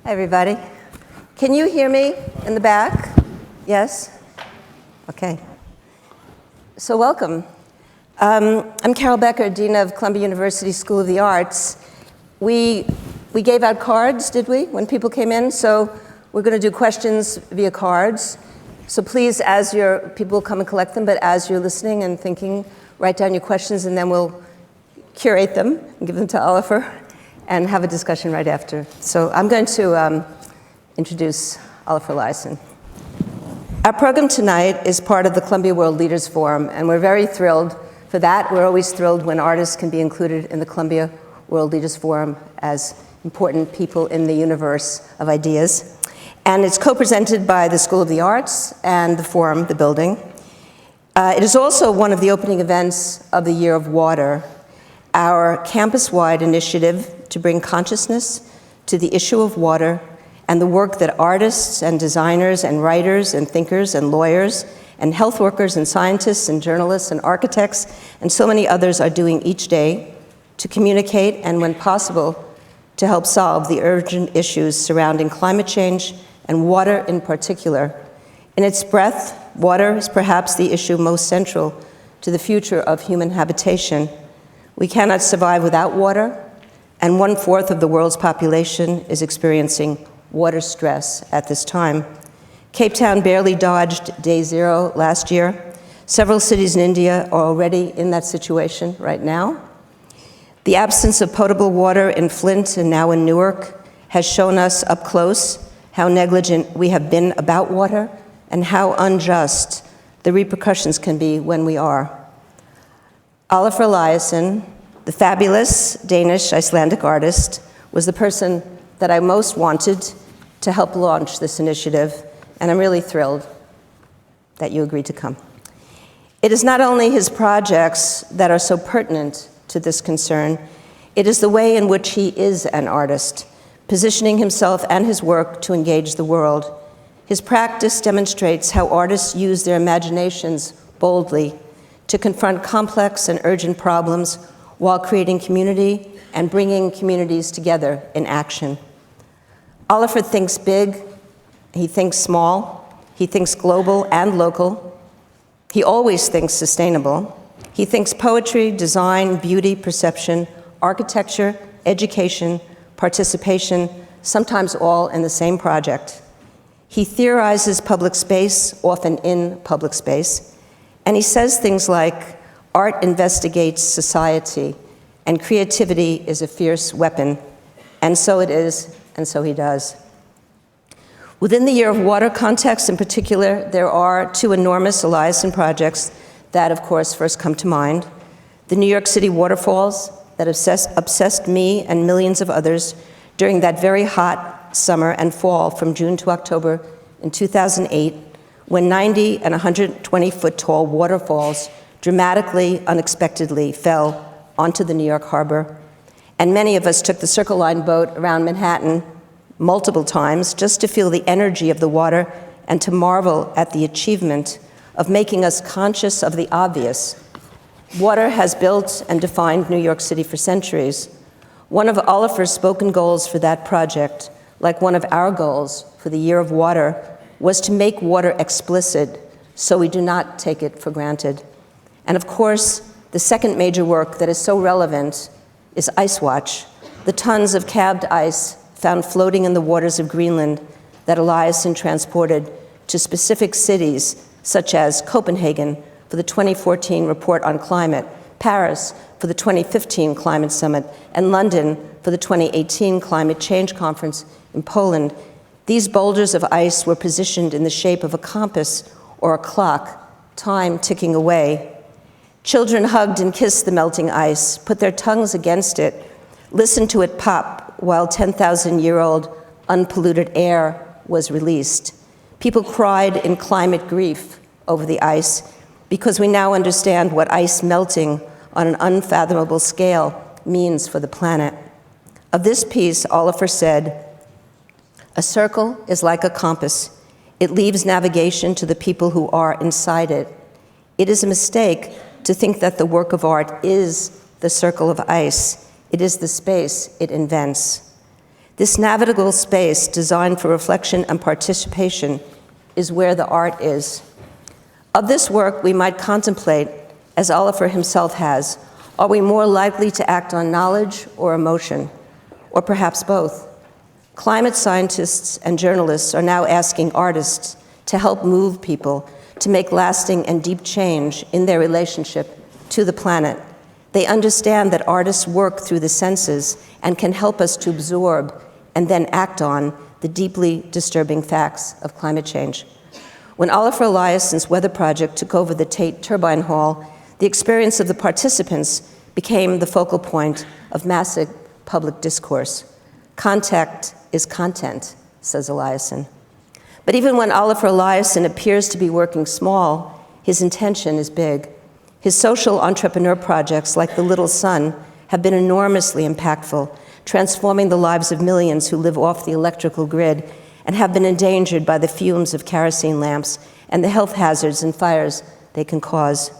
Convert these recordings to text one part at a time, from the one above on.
Hi, everybody. Can you hear me in the back? Yes? Okay. So welcome. I'm Carol Becker, Dean of Columbia University School of the Arts. We gave out cards, did we, when people came in? So we're going to do questions via cards. So please, people will come and collect them, but as you're listening and thinking, write down your questions, and then we'll curate them and give them to Olafur and have a discussion right after. So I'm going to introduce Olafur Eliasson. Our program tonight is part of the Columbia World Leaders Forum, and we're very thrilled for that. We're always thrilled when artists can be included in the Columbia World Leaders Forum as important people in the universe of ideas. And it's co-presented by the School of the Arts and the Forum, the building. It is also one of the opening events of the Year of Water, our campus-wide initiative to bring consciousness to the issue of water and the work that artists and designers and writers and thinkers and lawyers and health workers and scientists and journalists and architects and so many others are doing each day to communicate and, when possible, to help solve the urgent issues surrounding climate change and water in particular. In its breadth, water is perhaps the issue most central to the future of human habitation. We cannot survive without water, and 1/4 of the world's population is experiencing water stress at this time. Cape Town barely dodged day zero last year. Several cities in India are already in that situation right now. The absence of potable water in Flint and now in Newark has shown us up close how negligent we have been about water and how unjust the repercussions can be when we are. Olafur Eliasson, the fabulous Danish-Icelandic artist, was the person that I most wanted to help launch this initiative, and I'm really thrilled that you agreed to come. It is not only his projects that are so pertinent to this concern, it is the way in which he is an artist, positioning himself and his work to engage the world. His practice demonstrates how artists use their imaginations boldly to confront complex and urgent problems while creating community and bringing communities together in action. Olafur thinks big, he thinks small, he thinks global and local. He always thinks sustainable. He thinks poetry, design, beauty, perception, architecture, education, participation, sometimes all in the same project. He theorizes public space, often in public space, and he says things like, art investigates society, and creativity is a fierce weapon. And so it is, and so he does. Within the Year of Water context in particular, there are two enormous Eliasson projects that, of course, first come to mind. The New York City Waterfalls that obsessed me and millions of others during that very hot summer and fall from June to October in 2008, when 90 and 120-foot tall waterfalls dramatically, unexpectedly fell onto the New York harbor. And many of us took the Circle Line boat around Manhattan multiple times just to feel the energy of the water and to marvel at the achievement of making us conscious of the obvious. Water has built and defined New York City for centuries. One of Olafur's spoken goals for that project, like one of our goals for the Year of Water, was to make water explicit so we do not take it for granted. And of course, the second major work that is so relevant is Ice Watch, the tons of calved ice found floating in the waters of Greenland that Eliasson transported to specific cities such as Copenhagen for the 2014 Report on Climate, Paris for the 2015 Climate Summit, and London for the 2018 Climate Change Conference in Poland. These boulders of ice were positioned in the shape of a compass or a clock, time ticking away. Children hugged and kissed the melting ice, put their tongues against it, listened to it pop while 10,000-year-old unpolluted air was released. People cried in climate grief over the ice because we now understand what ice melting on an unfathomable scale means for the planet. Of this piece, Olafur said, "A circle is like a compass. It leaves navigation to the people who are inside it. It is a mistake to think that the work of art is the circle of ice. It is the space it invents." This navigable space designed for reflection and participation is where the art is. Of this work, we might contemplate, as Olafur himself has, are we more likely to act on knowledge or emotion, or perhaps both? Climate scientists and journalists are now asking artists to help move people to make lasting and deep change in their relationship to the planet. They understand that artists work through the senses and can help us to absorb and then act on the deeply disturbing facts of climate change. When Olafur Eliasson's Weather Project took over the Tate Turbine Hall, the experience of the participants became the focal point of massive public discourse. Contact is content, says Eliasson. But even when Olafur Eliasson appears to be working small, his intention is big. His social entrepreneur projects, like The Little Sun, have been enormously impactful, transforming the lives of millions who live off the electrical grid and have been endangered by the fumes of kerosene lamps and the health hazards and fires they can cause.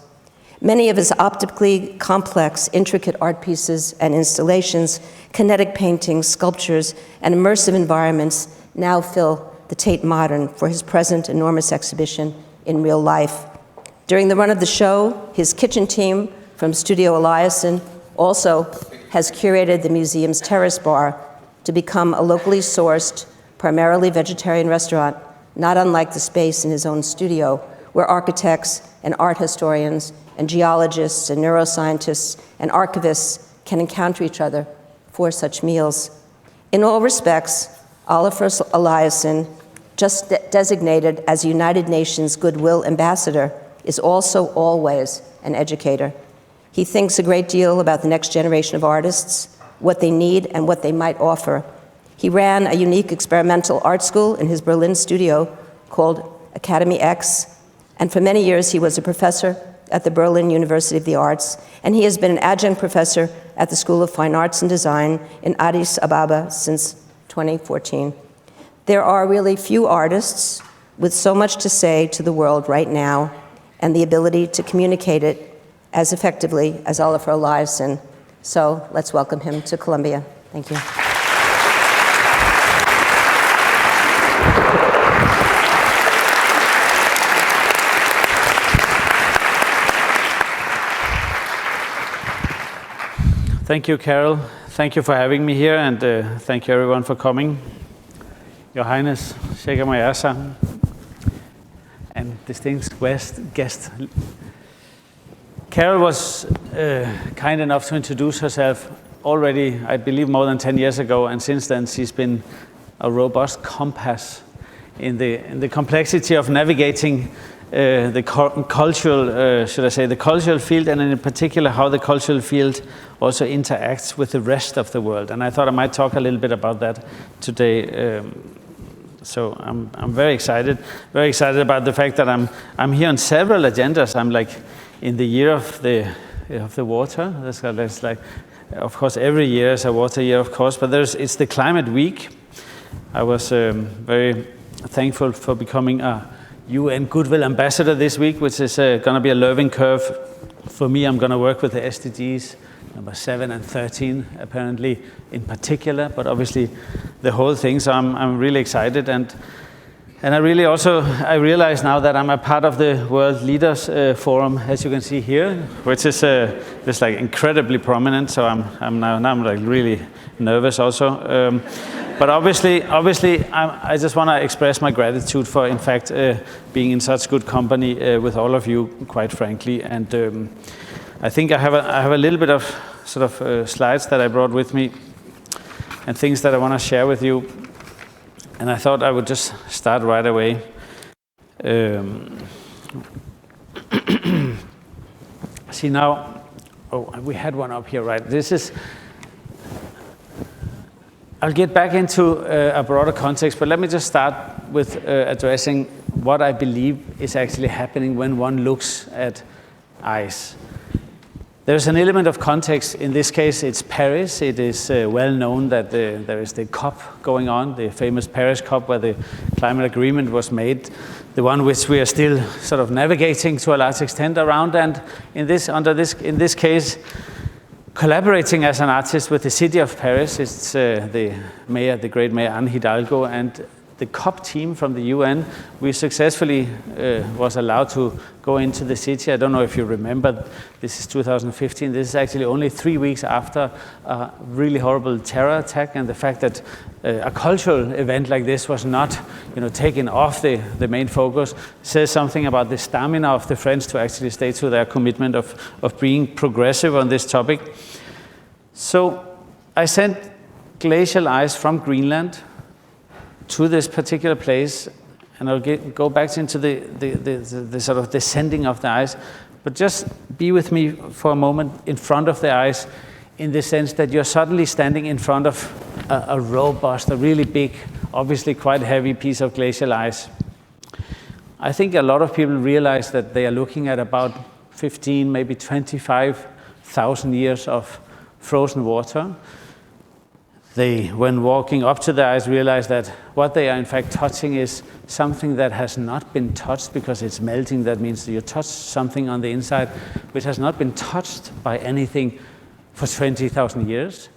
Many of his optically complex, intricate art pieces and installations, kinetic paintings, sculptures, and immersive environments now fill the Tate Modern for his present enormous exhibition in real life. During the run of the show, his kitchen team from Studio Eliasson also has curated the museum's terrace bar to become a locally sourced, primarily vegetarian restaurant, not unlike the space in his own studio, where architects and art historians and geologists and neuroscientists and archivists can encounter each other for such meals. In all respects, Olafur Eliasson, just designated as United Nations Goodwill Ambassador, is also always an educator. He thinks a great deal about the next generation of artists, what they need and what they might offer. He ran a unique experimental art school in his Berlin studio called Academy X, and for many years he was a professor at the Berlin University of the Arts, and he has been an adjunct professor at the School of Fine Arts and Design in Addis Ababa since 2014. There are really few artists with so much to say to the world right now and the ability to communicate it as effectively as Olafur Eliasson. So let's welcome him to Columbia. Thank you. Thank you, Carol. Thank you for having me here, and thank you everyone for coming. Your Highness, Shaker Mayasa, and distinguished guest. Carol was kind enough to introduce herself already, I believe, more than 10 years ago, and since then she's been a robust compass in the complexity of navigating the cultural, should I say, the cultural field, and in particular how the cultural field also interacts with the rest of the world. And I thought I might talk a little bit about that today. So I'm very excited about the fact that I'm here on several agendas. I'm like in the year of the water. There's like, of course, every year is a water year, of course, but it's the climate week. I was very thankful for becoming a UN Goodwill Ambassador this week, which is going to be a learning curve for me. I'm going to work with the SDGs, number 7 and 13, apparently in particular, but obviously the whole thing. So I'm really excited, and I realize now that I'm a part of the World Leaders Forum, as you can see here, which is just like incredibly prominent. So I'm like really nervous also. But obviously, I just want to express my gratitude for, in fact, being in such good company with all of you, quite frankly. And I think I have a little bit of sort of slides that I brought with me and things that I want to share with you. And I thought I would just start right away. See now, we had one up here, right? I'll get back into a broader context, but let me just start with addressing what I believe is actually happening when one looks at ice. There's an element of context. In this case, it's Paris. It is well known that there is the COP going on, the famous Paris COP, where the climate agreement was made, the one which we are still sort of navigating to a large extent around. And in this case, collaborating as an artist with the city of Paris. It's the mayor, the great mayor Anne Hidalgo, and the COP team from the UN. We successfully was allowed to go into the city. I don't know if you remember, this is 2015. This is actually only 3 weeks after a really horrible terror attack, and the fact that a cultural event like this was not, taken off the main focus says something about the stamina of the French to actually stay to their commitment of being progressive on this topic. So I sent glacial ice from Greenland to this particular place, and I'll go back into the sort of descending of the ice, but just be with me for a moment in front of the ice, in the sense that you're suddenly standing in front of a robust, a really big, obviously quite heavy piece of glacial ice. I think a lot of people realize that they are looking at about 15, maybe 25,000 years of frozen water. They, when walking up to the ice, realize that what they are in fact touching is something that has not been touched because it's melting. That means you touch something on the inside which has not been touched by anything for 20,000 years.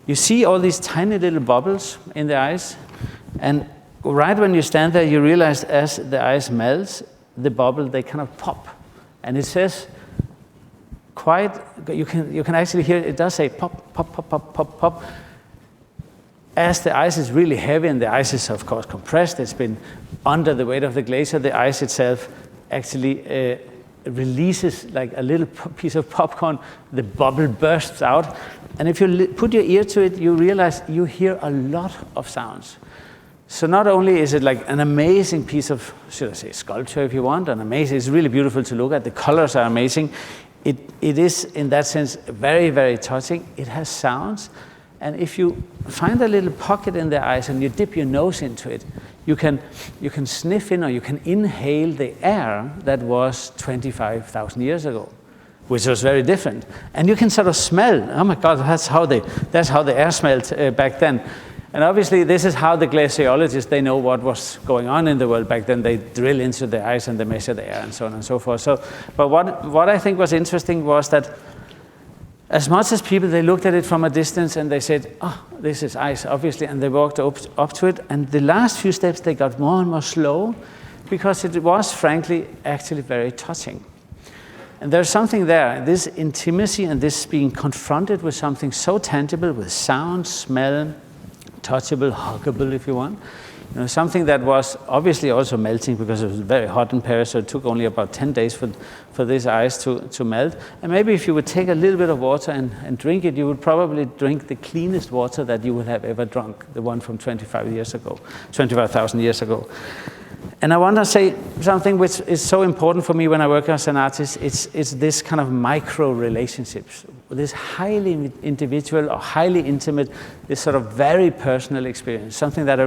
You see all these tiny little bubbles in the ice, and right when you stand there, you realize as the ice melts, the bubble, they kind of pop. And it says quite, you can actually hear it does say pop, pop, pop, pop, pop, pop. As the ice is really heavy, and the ice is of course compressed, it's been under the weight of the glacier, the ice itself actually releases like a little piece of popcorn, the bubble bursts out, and if you put your ear to it, you realize you hear a lot of sounds. So not only is it like an amazing piece of, should I say, sculpture if you want, it's really beautiful to look at, the colors are amazing, it is in that sense very, very touching, it has sounds. And if you find a little pocket in the ice and you dip your nose into it, you can sniff in or you can inhale the air that was 25,000 years ago, which was very different. And you can sort of smell, oh my God, that's how the air smelled back then. And obviously this is how the glaciologists, they know what was going on in the world back then. They drill into the ice and they measure the air and so on and so forth. So, but what I think was interesting was that as much as people, they looked at it from a distance and they said, oh, this is ice, obviously, and they walked up to it. And the last few steps, they got more and more slow because it was, frankly, actually very touching. And there's something there, this intimacy and this being confronted with something so tangible, with sound, smell, touchable, huggable, if you want. Something that was obviously also melting because it was very hot in Paris, so it took only about 10 days for this ice to melt. And maybe if you would take a little bit of water and drink it, you would probably drink the cleanest water that you would have ever drunk, the one from 25,000 years ago. And I want to say something which is so important for me when I work as an artist. It's this kind of micro relationships, this highly individual or highly intimate, this sort of very personal experience, something that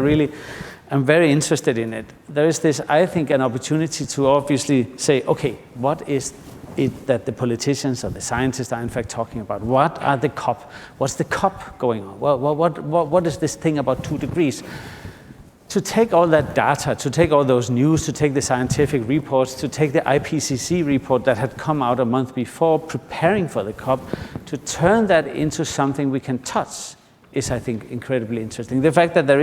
I'm very interested in it. There is this, I think, an opportunity to obviously say, okay, what is it that the politicians or the scientists are in fact talking about? What are the COP? What's the COP going on? What is this thing about 2 degrees? To take all that data, to take all those news, to take the scientific reports, to take the IPCC report that had come out a month before, preparing for the COP, to turn that into something we can touch is, I think, incredibly interesting. The fact that there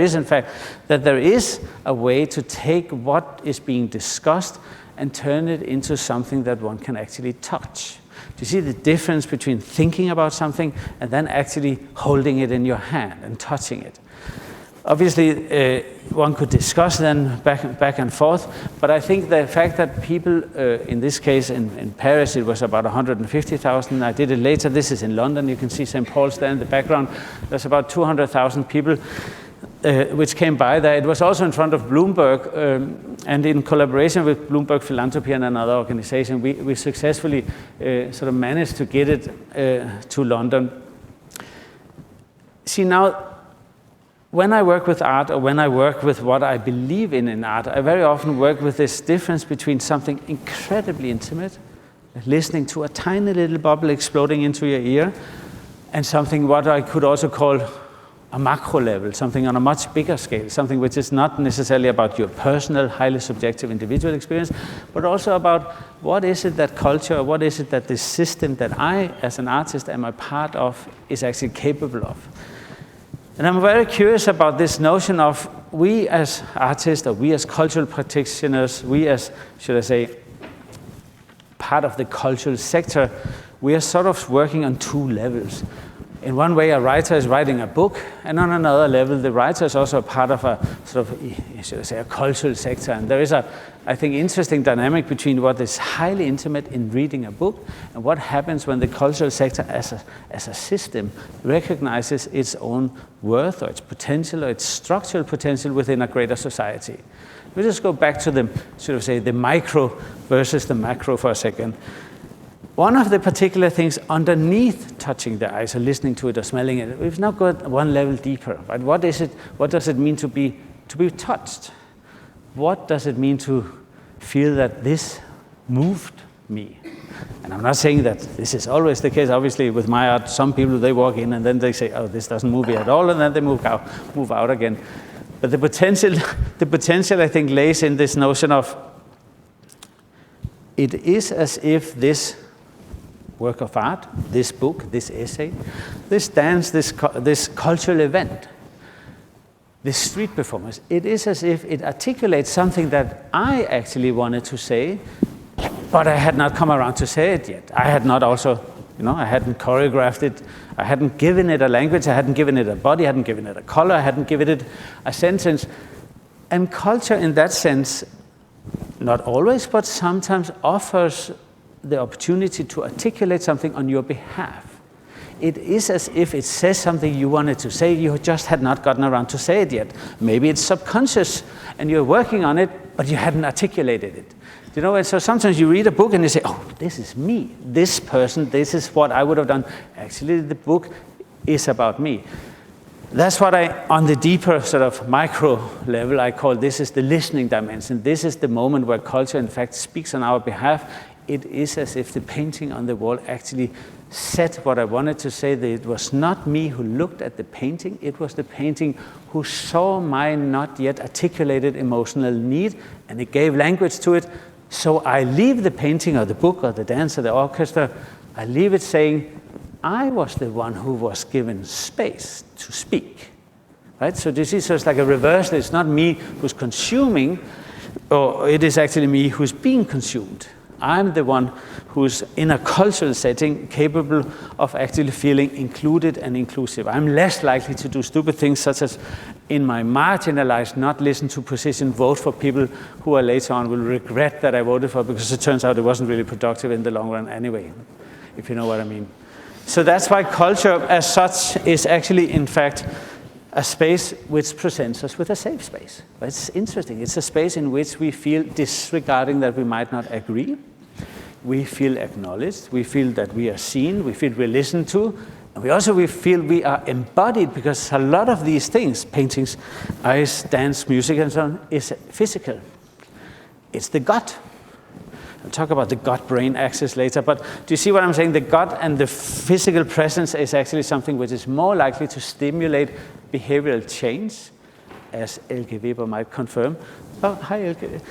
is a way to take what is being discussed and turn it into something that one can actually touch. Do you see the difference between thinking about something and then actually holding it in your hand and touching it? Obviously, one could discuss then back and forth, but I think the fact that people, in this case in Paris, it was about 150,000. I did it later. This is in London. You can see St. Paul's there in the background. There's about 200,000 people which came by there. It was also in front of Bloomberg, and in collaboration with Bloomberg Philanthropy and another organization, we successfully sort of managed to get it to London. See, now, when I work with art, or when I work with what I believe in art, I very often work with this difference between something incredibly intimate, listening to a tiny little bubble exploding into your ear, and something what I could also call a macro level, something on a much bigger scale, something which is not necessarily about your personal, highly subjective individual experience, but also about what is it that culture, what is it that this system that I, as an artist, am a part of, is actually capable of. And I'm very curious about this notion of we as artists, or we as cultural practitioners, we as, should I say, part of the cultural sector, we are sort of working on two levels. In one way, a writer is writing a book, and on another level, the writer is also a part of a sort of, should I say, a cultural sector. And there is a, I think, interesting dynamic between what is highly intimate in reading a book and what happens when the cultural sector as a system recognizes its own worth or its potential or its structural potential within a greater society. We'll just go back to the, sort of say, the micro versus the macro for a second. One of the particular things underneath touching the ice or listening to it or smelling it, we've now got one level deeper. Right? What is it? What does it mean to be touched? What does it mean to feel that this moved me? And I'm not saying that this is always the case. Obviously, with my art, some people, they walk in and then they say, oh, this doesn't move me at all, and then they move out again. But the potential, I think, lays in this notion of it is as if this work of art, this book, this essay, this dance, this cultural event, this street performance, it is as if it articulates something that I actually wanted to say, but I had not come around to say it yet. I had not also, I hadn't choreographed it, I hadn't given it a language, I hadn't given it a body, I hadn't given it a color, I hadn't given it a sentence. And culture in that sense, not always, but sometimes offers the opportunity to articulate something on your behalf. It is as if it says something you wanted to say, you just had not gotten around to say it yet. Maybe it's subconscious and you're working on it, but you hadn't articulated it. And so sometimes you read a book and you say, oh, this is me, this person, this is what I would have done. Actually, the book is about me. That's what on the deeper sort of micro level, I call this is the listening dimension. This is the moment where culture, in fact, speaks on our behalf. It is as if the painting on the wall actually said what I wanted to say. That it was not me who looked at the painting. It was the painting who saw my not yet articulated emotional need, and it gave language to it. So I leave the painting or the book or the dance or the orchestra, I leave it saying, I was the one who was given space to speak. Right? So this is just like a reversal. It's not me who's consuming, or it is actually me who's being consumed. I'm the one who's in a cultural setting capable of actually feeling included and inclusive. I'm less likely to do stupid things such as in my marginalized, not listen to position, vote for people who are later on will regret that I voted for because it turns out it wasn't really productive in the long run anyway, if you know what I mean. So that's why culture as such is actually, in fact, a space which presents us with a safe space. It's interesting. It's a space in which we feel disregarding that we might not agree. We feel acknowledged. We feel that we are seen. We feel we're listened to. And we feel we are embodied, because a lot of these things, paintings, ice, dance, music, and so on, is physical. It's the gut. I'll talk about the gut-brain axis later, but do you see what I'm saying? The gut and the physical presence is actually something which is more likely to stimulate behavioral change, as Elke Weber might confirm. Oh, hi, Elke.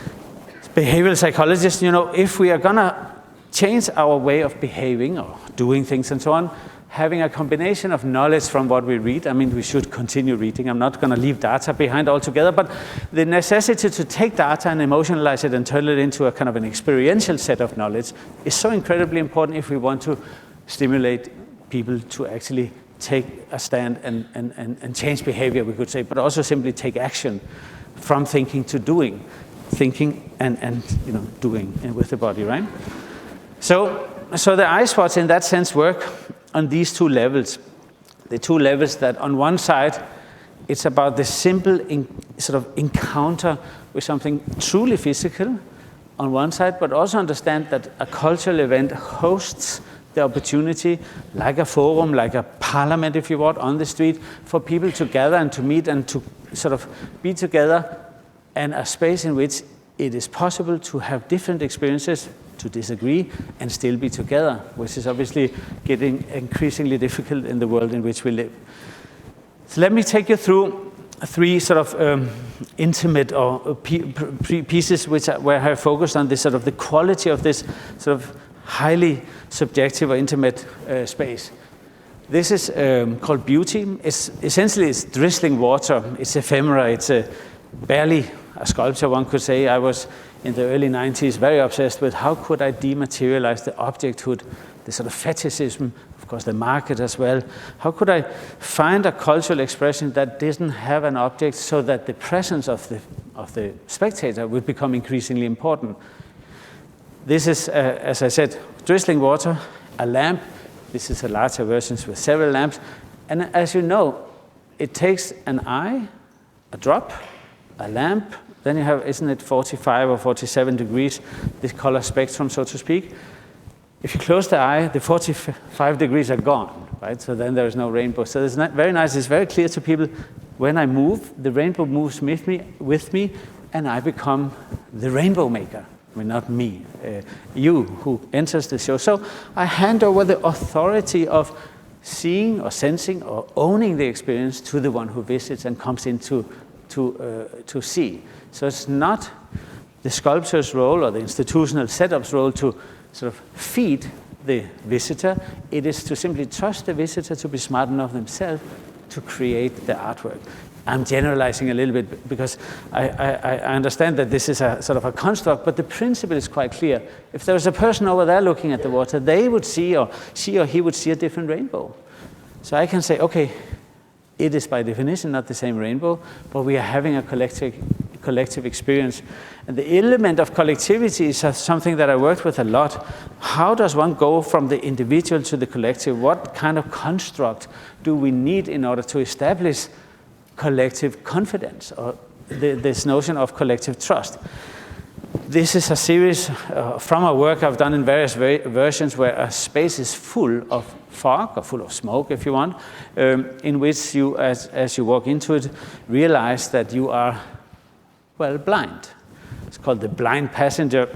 Behavioral psychologists, if we are gonna change our way of behaving or doing things and so on, having a combination of knowledge from what we read. I mean, we should continue reading. I'm not going to leave data behind altogether, but the necessity to take data and emotionalize it and turn it into a kind of an experiential set of knowledge is so incredibly important if we want to stimulate people to actually take a stand and change behavior, we could say, but also simply take action from thinking to doing, thinking and doing with the body, right? So the eye spots in that sense work on these two levels. The two levels that on one side, it's about the simple sort of encounter with something truly physical on one side, but also understand that a cultural event hosts the opportunity, like a forum, like a parliament, if you want, on the street, for people to gather and to meet and to sort of be together, and a space in which it is possible to have different experiences, to disagree, and still be together, which is obviously getting increasingly difficult in the world in which we live. So let me take you through 3 sort of intimate or pieces where I have focused on this sort of the quality of this sort of highly subjective or intimate space. This is called beauty. Essentially it's drizzling water. It's ephemera. It's barely a sculpture, one could say. I was in the early 90s very obsessed with how could I dematerialize the objecthood, the sort of fetishism, of course the market as well. How could I find a cultural expression that didn't have an object so that the presence of the spectator would become increasingly important? This is, as I said, drizzling water, a lamp. This is a larger version with several lamps. And as you know, it takes an eye, a drop, a lamp, then you have, isn't it 45 or 47 degrees, this color spectrum, so to speak. If you close the eye, the 45 degrees are gone, right? So then there is no rainbow. So it's very nice, it's very clear to people, when I move, the rainbow moves with me, and I become the rainbow maker. I mean, not me, you who enters the show. So I hand over the authority of seeing or sensing or owning the experience to the one who visits and comes in to see. So it's not the sculptor's role or the institutional setup's role to sort of feed the visitor. It is to simply trust the visitor to be smart enough themselves to create the artwork. I'm generalizing a little bit because I understand that this is a sort of a construct, but the principle is quite clear. If there was a person over there looking at the water, they would see, or she or he would see a different rainbow. So I can say, okay, it is by definition not the same rainbow, but we are having a collective experience. And the element of collectivity is something that I worked with a lot. How does one go from the individual to the collective? What kind of construct do we need in order to establish collective confidence, or this notion of collective trust? This is a series from a work I've done in various versions where a space is full of fog, or full of smoke if you want, in which you, as you walk into it, realize that you are, well, blind. It's called The Blind Passenger.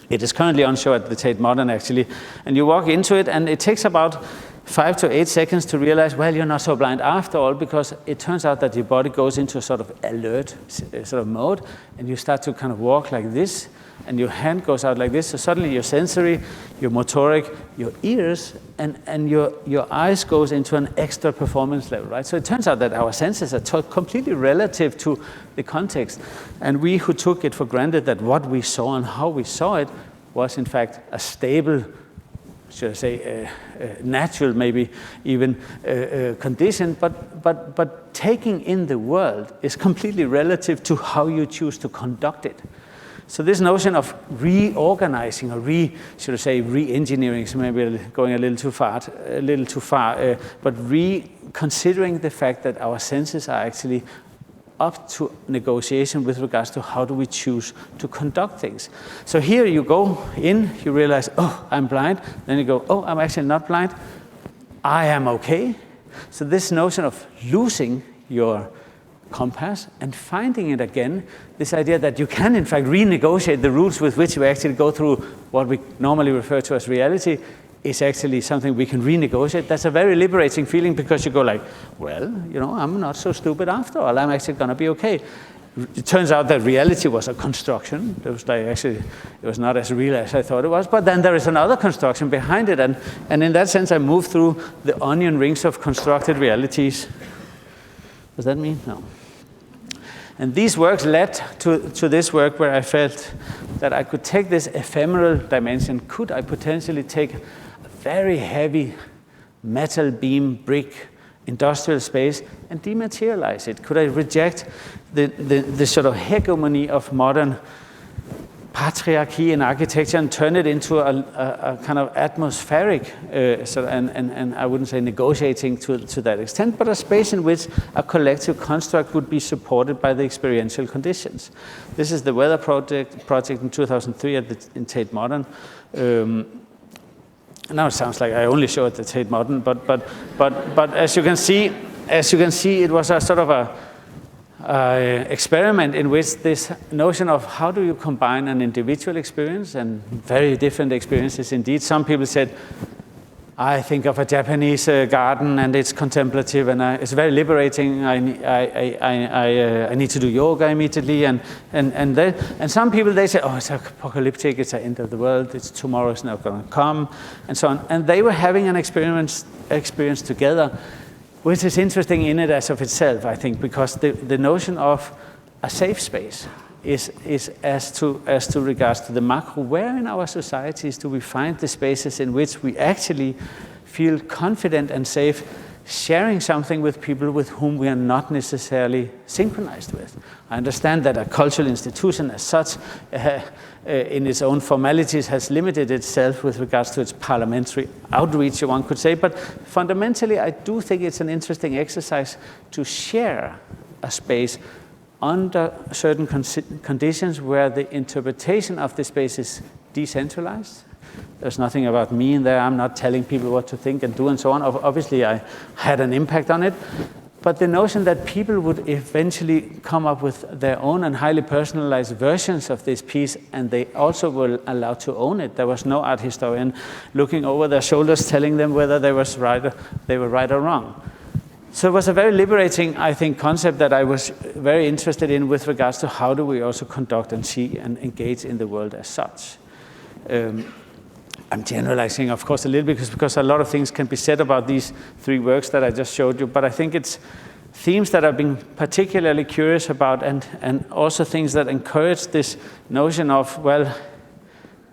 It is currently on show at the Tate Modern, actually. And you walk into it, and it takes about 5 to 8 seconds to realize, well, you're not so blind after all, because it turns out that your body goes into a sort of alert sort of mode, and you start to kind of walk like this, and your hand goes out like this. So suddenly your sensory, your motoric, your ears, and your eyes goes into an extra performance level, right? So it turns out that our senses are completely relative to the context. And we who took it for granted that what we saw and how we saw it was in fact a stable, should I say, natural, maybe even condition, but taking in the world is completely relative to how you choose to conduct it. So this notion of reorganizing or should I say, re-engineering, so maybe going a little too far, but reconsidering the fact that our senses are actually up to negotiation with regards to how do we choose to conduct things. So here you go in, you realize, oh, I'm blind. Then you go, oh, I'm actually not blind. I am okay. So this notion of losing your compass and finding it again, this idea that you can in fact renegotiate the rules with which we actually go through what we normally refer to as reality, is actually something we can renegotiate. That's a very liberating feeling, because you go like, well, you know, I'm not so stupid after all. I'm actually going to be okay. It turns out that reality was a construction. It was like actually, it was not as real as I thought it was. But then there is another construction behind it, and in that sense, I moved through the onion rings of constructed realities. Does that mean? No. And these works led to this work where I felt that I could take this ephemeral dimension. Could I potentially take a very heavy metal beam brick industrial space and dematerialize it? Could I reject the sort of hegemony of modern patriarchy in architecture and turn it into a kind of atmospheric, and I wouldn't say negotiating to that extent, but a space in which a collective construct would be supported by the experiential conditions. This is the Weather project in 2003 in Tate Modern. Now it sounds like I only show at the Tate Modern, but as you can see, it was a sort of a experiment in which this notion of how do you combine an individual experience and very different experiences indeed. Some people said I think of a Japanese garden, and it's contemplative, and it's very liberating. I need to do yoga immediately, and some people, they say, oh, it's apocalyptic, it's the end of the world, tomorrow is not going to come, and so on. And they were having an experience together, which is interesting in it as of itself, I think, because the notion of a safe space is as to regards to the macro. Where in our societies do we find the spaces in which we actually feel confident and safe sharing something with people with whom we are not necessarily synchronized with? I understand that a cultural institution as such, in its own formalities, has limited itself with regards to its parliamentary outreach, one could say, but fundamentally I do think it's an interesting exercise to share a space under certain conditions where the interpretation of the space is decentralized. There's nothing about me in there. I'm not telling people what to think and do and so on. Obviously, I had an impact on it. But the notion that people would eventually come up with their own and highly personalized versions of this piece, and they also were allowed to own it. There was no art historian looking over their shoulders telling them whether they were right or wrong. So it was a very liberating, I think, concept that I was very interested in with regards to how do we also conduct and see and engage in the world as such. I'm generalizing, of course, a little bit because a lot of things can be said about these three works that I just showed you, but I think it's themes that I've been particularly curious about, and also things that encourage this notion of, well,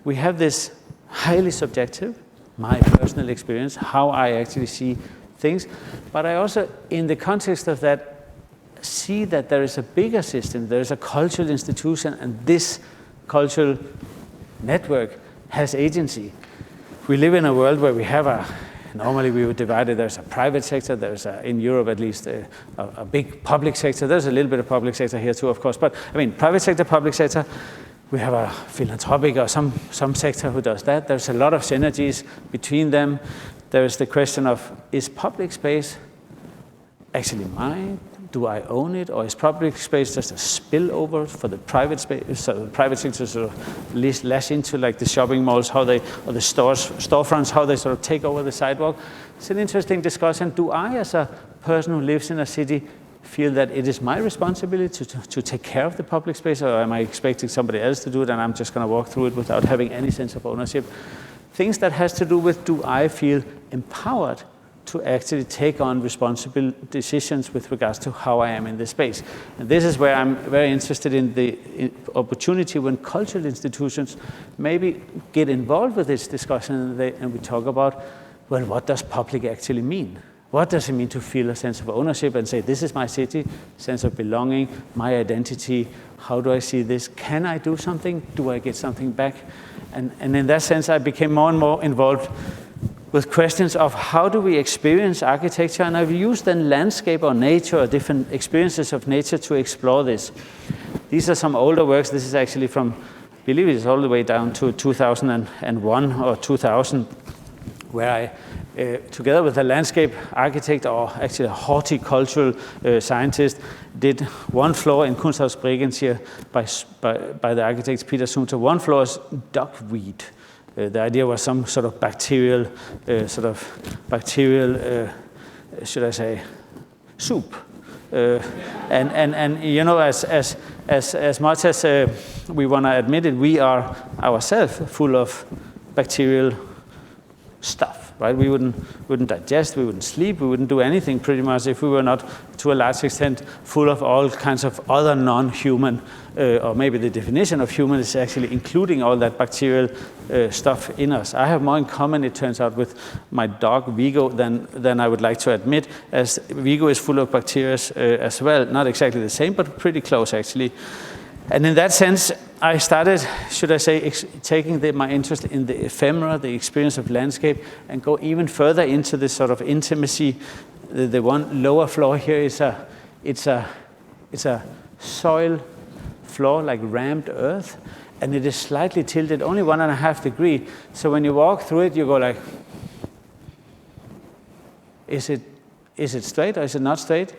we have this highly subjective, my personal experience, how I actually see things, but I also, in the context of that, see that there is a bigger system, there is a cultural institution, and this cultural network has agency. We live in a world where we have normally we would divide it, there's a private sector, there's in Europe at least, a big public sector. There's a little bit of public sector here too, of course, but I mean, private sector, public sector, we have a philanthropic or some sector who does that. There's a lot of synergies between them. There is the question of, is public space actually mine? Do I own it? Or is public space just a spillover for the private space? So the private sector sort of lash into like the shopping malls, or the storefronts, how they sort of take over the sidewalk. It's an interesting discussion. Do I, as a person who lives in a city, feel that it is my responsibility to take care of the public space, or am I expecting somebody else to do it and I'm just going to walk through it without having any sense of ownership? Things that has to do with, do I feel empowered to actually take on responsible decisions with regards to how I am in this space? And this is where I'm very interested in the opportunity when cultural institutions maybe get involved with this discussion, and we talk about, well, what does public actually mean? What does it mean to feel a sense of ownership and say, this is my city, sense of belonging, my identity, how do I see this? Can I do something? Do I get something back? And in that sense, I became more and more involved with questions of how do we experience architecture, and I've used then landscape or nature or different experiences of nature to explore this. These are some older works. This is actually from, I believe it is all the way down to 2001 or 2000, where I, together with a landscape architect, or actually a horticultural scientist, did one floor in Kunsthaus Bregenz here by the architect Peter Sunter. One floor is duckweed. The idea was some sort of bacterial, should I say, soup. And you know, as much as we want to admit it, we are ourselves full of bacterial stuff. Right? We wouldn't digest, we wouldn't sleep, we wouldn't do anything pretty much if we were not, to a large extent, full of all kinds of other non-human, or maybe the definition of human is actually including all that bacterial stuff in us. I have more in common, it turns out, with my dog Vigo than I would like to admit, as Vigo is full of bacteria as well. Not exactly the same, but pretty close actually. And in that sense, I started, should I say, taking my interest in the ephemera, the experience of landscape, and go even further into this sort of intimacy. The one lower floor here is it's a soil floor, like rammed earth, and it is slightly tilted, only 1.5 degrees. So when you walk through it, you go like, is it straight or is it not straight?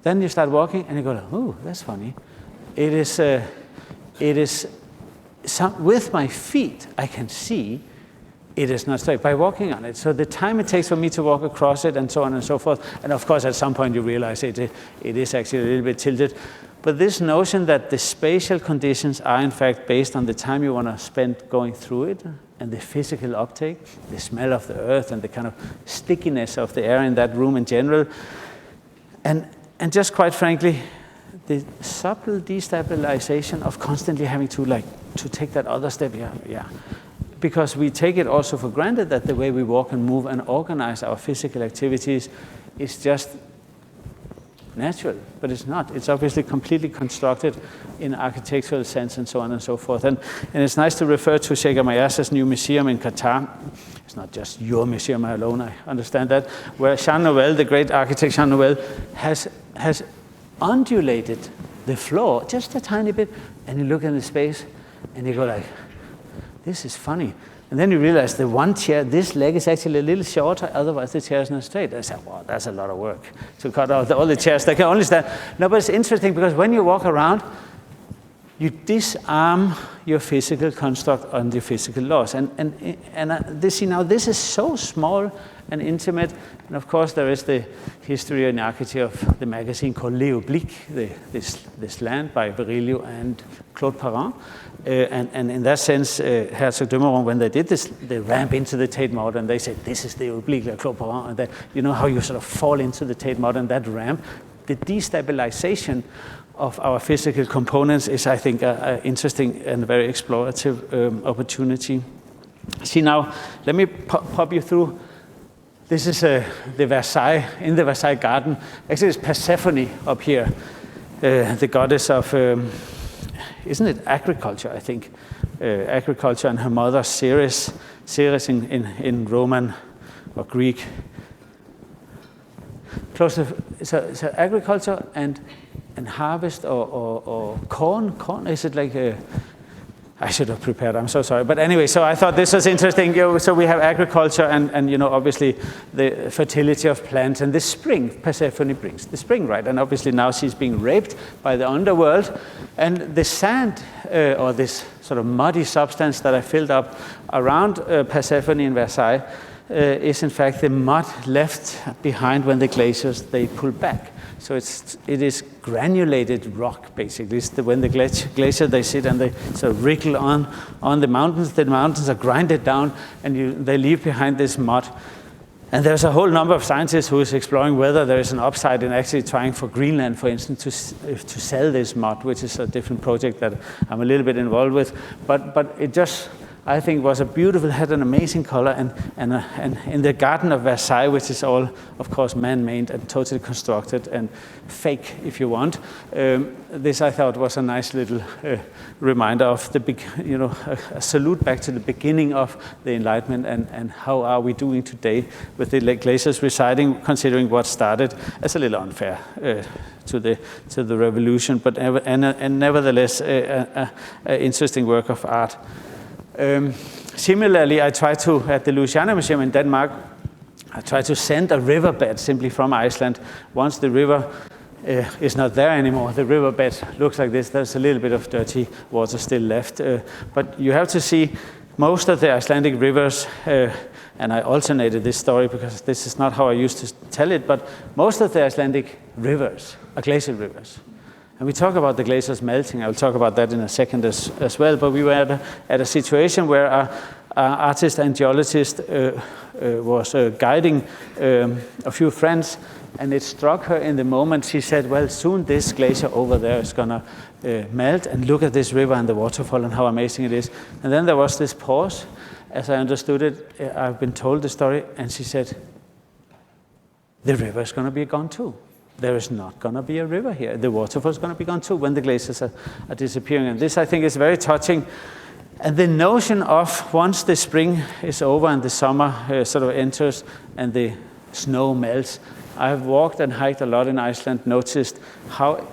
Then you start walking and you go like, ooh, that's funny. It is with my feet, I can see it is not straight, by walking on it. So the time it takes for me to walk across it and so on and so forth, and of course at some point you realize it is actually a little bit tilted, but this notion that the spatial conditions are in fact based on the time you want to spend going through it, and the physical uptake, the smell of the earth and the kind of stickiness of the air in that room in general, and just quite frankly, the subtle destabilization of constantly having to take that other step, because we take it also for granted that the way we walk and move and organize our physical activities is just natural, but it's not. It's obviously completely constructed in architectural sense and so on and so forth. And it's nice to refer to Sheikh Mayas's new museum in Qatar. It's not just your museum alone, I understand that, where Jean Nouvel, the great architect Jean Nouvel, has undulated the floor just a tiny bit, and you look in the space and you go like, this is funny. And then you realize the one chair, this leg is actually a little shorter, otherwise the chair is not straight. I said, wow, that's a lot of work to cut out all the chairs. They can only stand. No, but it's interesting because when you walk around, you disarm your physical construct on the physical laws. And this is so small and intimate. And of course, there is the history and architecture of the magazine called L'Oblique, this land by Virilio and Claude Perrin. And in that sense, Herzog de Meuron, when they did this, they ramp into the Tate Modern, they said, this is the Oblique, like Claude Perrin, and that, you know how you sort of fall into the Tate Modern, that ramp. The destabilization of our physical components is, I think, an interesting and very explorative opportunity. See now, let me pop you through. This is the Versailles, in the Versailles garden. Actually, it's Persephone up here, the goddess of, isn't it agriculture, I think? Agriculture, and her mother, Ceres in Roman or Greek. Close to, so agriculture and harvest or corn. Corn, is it like a, I should have prepared, I'm so sorry. But anyway, so I thought this was interesting. So we have agriculture and you know, obviously the fertility of plants, and the spring, Persephone brings the spring, right? And obviously now she's being raped by the underworld, and the sand, or this sort of muddy substance that I filled up around Persephone in Versailles, is in fact the mud left behind when the glaciers, they pull back. So it is granulated rock, basically. It's when the glacier, they sit and they sort of wriggle on the mountains are grinded down, and they leave behind this mud. And there's a whole number of scientists who is exploring whether there is an upside in actually trying for Greenland, for instance, to sell this mud, which is a different project that I'm a little bit involved with. But it just, I think, was a beautiful, had an amazing color, and in the Garden of Versailles, which is all, of course, man-made and totally constructed and fake, if you want. This, I thought, was a nice little reminder of the big, you know, a salute back to the beginning of the Enlightenment, and how are we doing today with the glaciers residing, considering what started as a little unfair to the revolution, but and nevertheless, an interesting work of art. Similarly, I try to, at the Louisiana Museum in Denmark, I try to send a riverbed simply from Iceland. Once the river is not there anymore, the riverbed looks like this. There's a little bit of dirty water still left. But you have to see most of the Icelandic rivers, and I alternated this story because this is not how I used to tell it, but most of the Icelandic rivers are glacial rivers. And we talk about the glaciers melting. I'll talk about that in a second as well. But we were at a situation where our artist and geologist was guiding a few friends, and it struck her in the moment. She said, well, soon this glacier over there is going to melt, and look at this river and the waterfall and how amazing it is. And then there was this pause. As I understood it, I've been told the story, and she said, the river is going to be gone too. There is not going to be a river here. The waterfall is going to be gone too when the glaciers are disappearing. And this, I think, is very touching. And the notion of once the spring is over and the summer sort of enters and the snow melts. I have walked and hiked a lot in Iceland, noticed how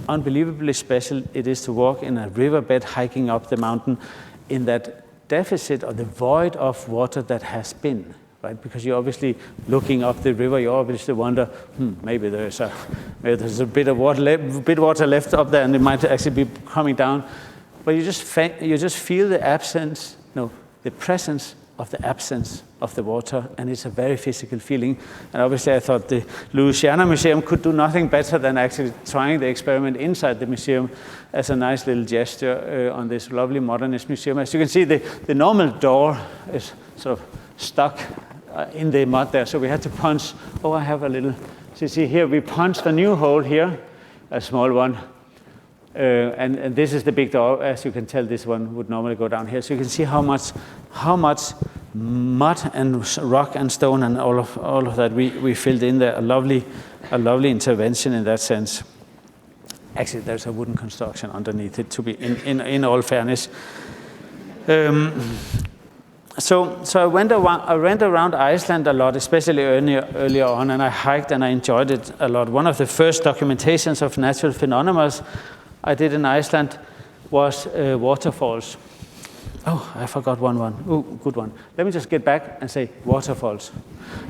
unbelievably special it is to walk in a riverbed hiking up the mountain in that deficit or the void of water that has been. Right? Because you're obviously looking up the river, you obviously wonder, maybe there's a bit of water left up there, and it might actually be coming down. But you just feel the absence, no, the presence of the absence of the water, and it's a very physical feeling. And obviously I thought the Louisiana Museum could do nothing better than actually trying the experiment inside the museum as a nice little gesture on this lovely modernist museum. As you can see, the normal door is sort of stuck in the mud there, so we had to punch. Oh, I have a little, so you see here, we punched a new hole here, a small one. And this is the big door. As you can tell, this one would normally go down here. So you can see how much mud and rock and stone and all of that we filled in there. A lovely intervention in that sense. Actually, there's a wooden construction underneath it, to be in all fairness. So I went around Iceland a lot, especially earlier on, and I hiked and I enjoyed it a lot. One of the first documentations of natural phenomena I did in Iceland was waterfalls. Oh, I forgot one. Oh, good one. Let me just get back and say waterfalls.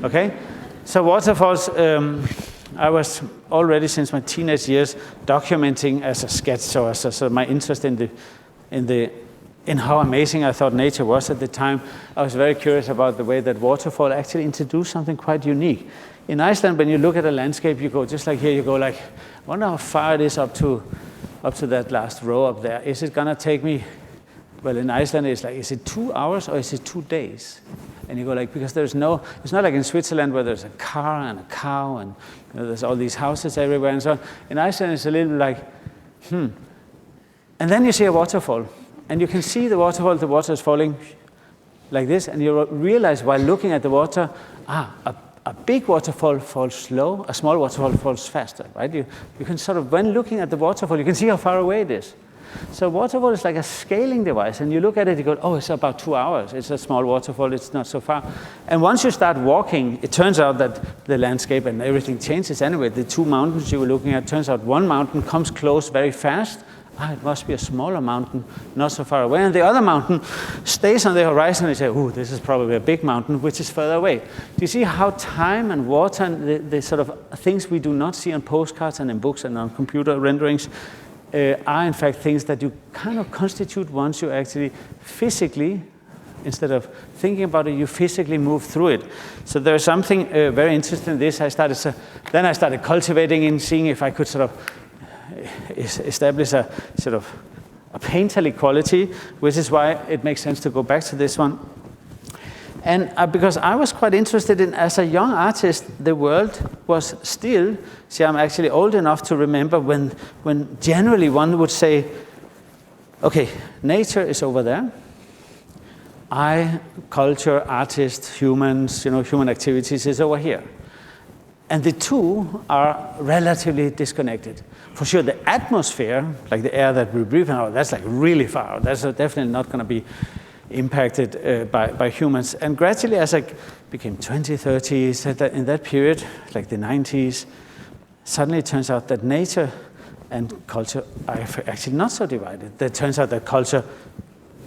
Okay? So waterfalls, I was already since my teenage years documenting as a sketch, so my interest in how amazing I thought nature was at the time. I was very curious about the way that waterfall actually introduced something quite unique. In Iceland, when you look at a landscape, you go just like here, you go like, I wonder how far it is up to that last row up there. Is it gonna take me, well, in Iceland it's like, is it 2 hours or is it 2 days? And you go like, because it's not like in Switzerland where there's a car and a cow and there's all these houses everywhere and so on. In Iceland it's a little like, And then you see a waterfall and you can see the waterfall, the water is falling like this, and you realize while looking at the water, a big waterfall falls slow, a small waterfall falls faster, right? You can sort of, when looking at the waterfall, you can see how far away it is. So waterfall is like a scaling device, and you look at it, you go, oh, it's about 2 hours. It's a small waterfall, it's not so far. And once you start walking, it turns out that the landscape and everything changes anyway. The two mountains you were looking at, turns out one mountain comes close very fast. It must be a smaller mountain, not so far away. And the other mountain stays on the horizon, and you say, oh, this is probably a big mountain, which is further away. Do you see how time and water and the sort of things we do not see on postcards and in books and on computer renderings are in fact things that you kind of constitute once you actually physically, instead of thinking about it, you physically move through it. So there's something very interesting in this. Then I started cultivating and seeing if I could sort of establish a sort of a painterly quality, which is why it makes sense to go back to this one. And because I was quite interested in, as a young artist, the world was still, see, I'm actually old enough to remember when generally one would say, okay, nature is over there. Culture, artists, humans, human activities is over here. And the two are relatively disconnected. For sure, the atmosphere, like the air that we breathe now, that's like really far. That's definitely not going to be impacted by humans. And gradually, as I became 20, 30, in that period, like the 90s, suddenly it turns out that nature and culture are actually not so divided. It turns out that culture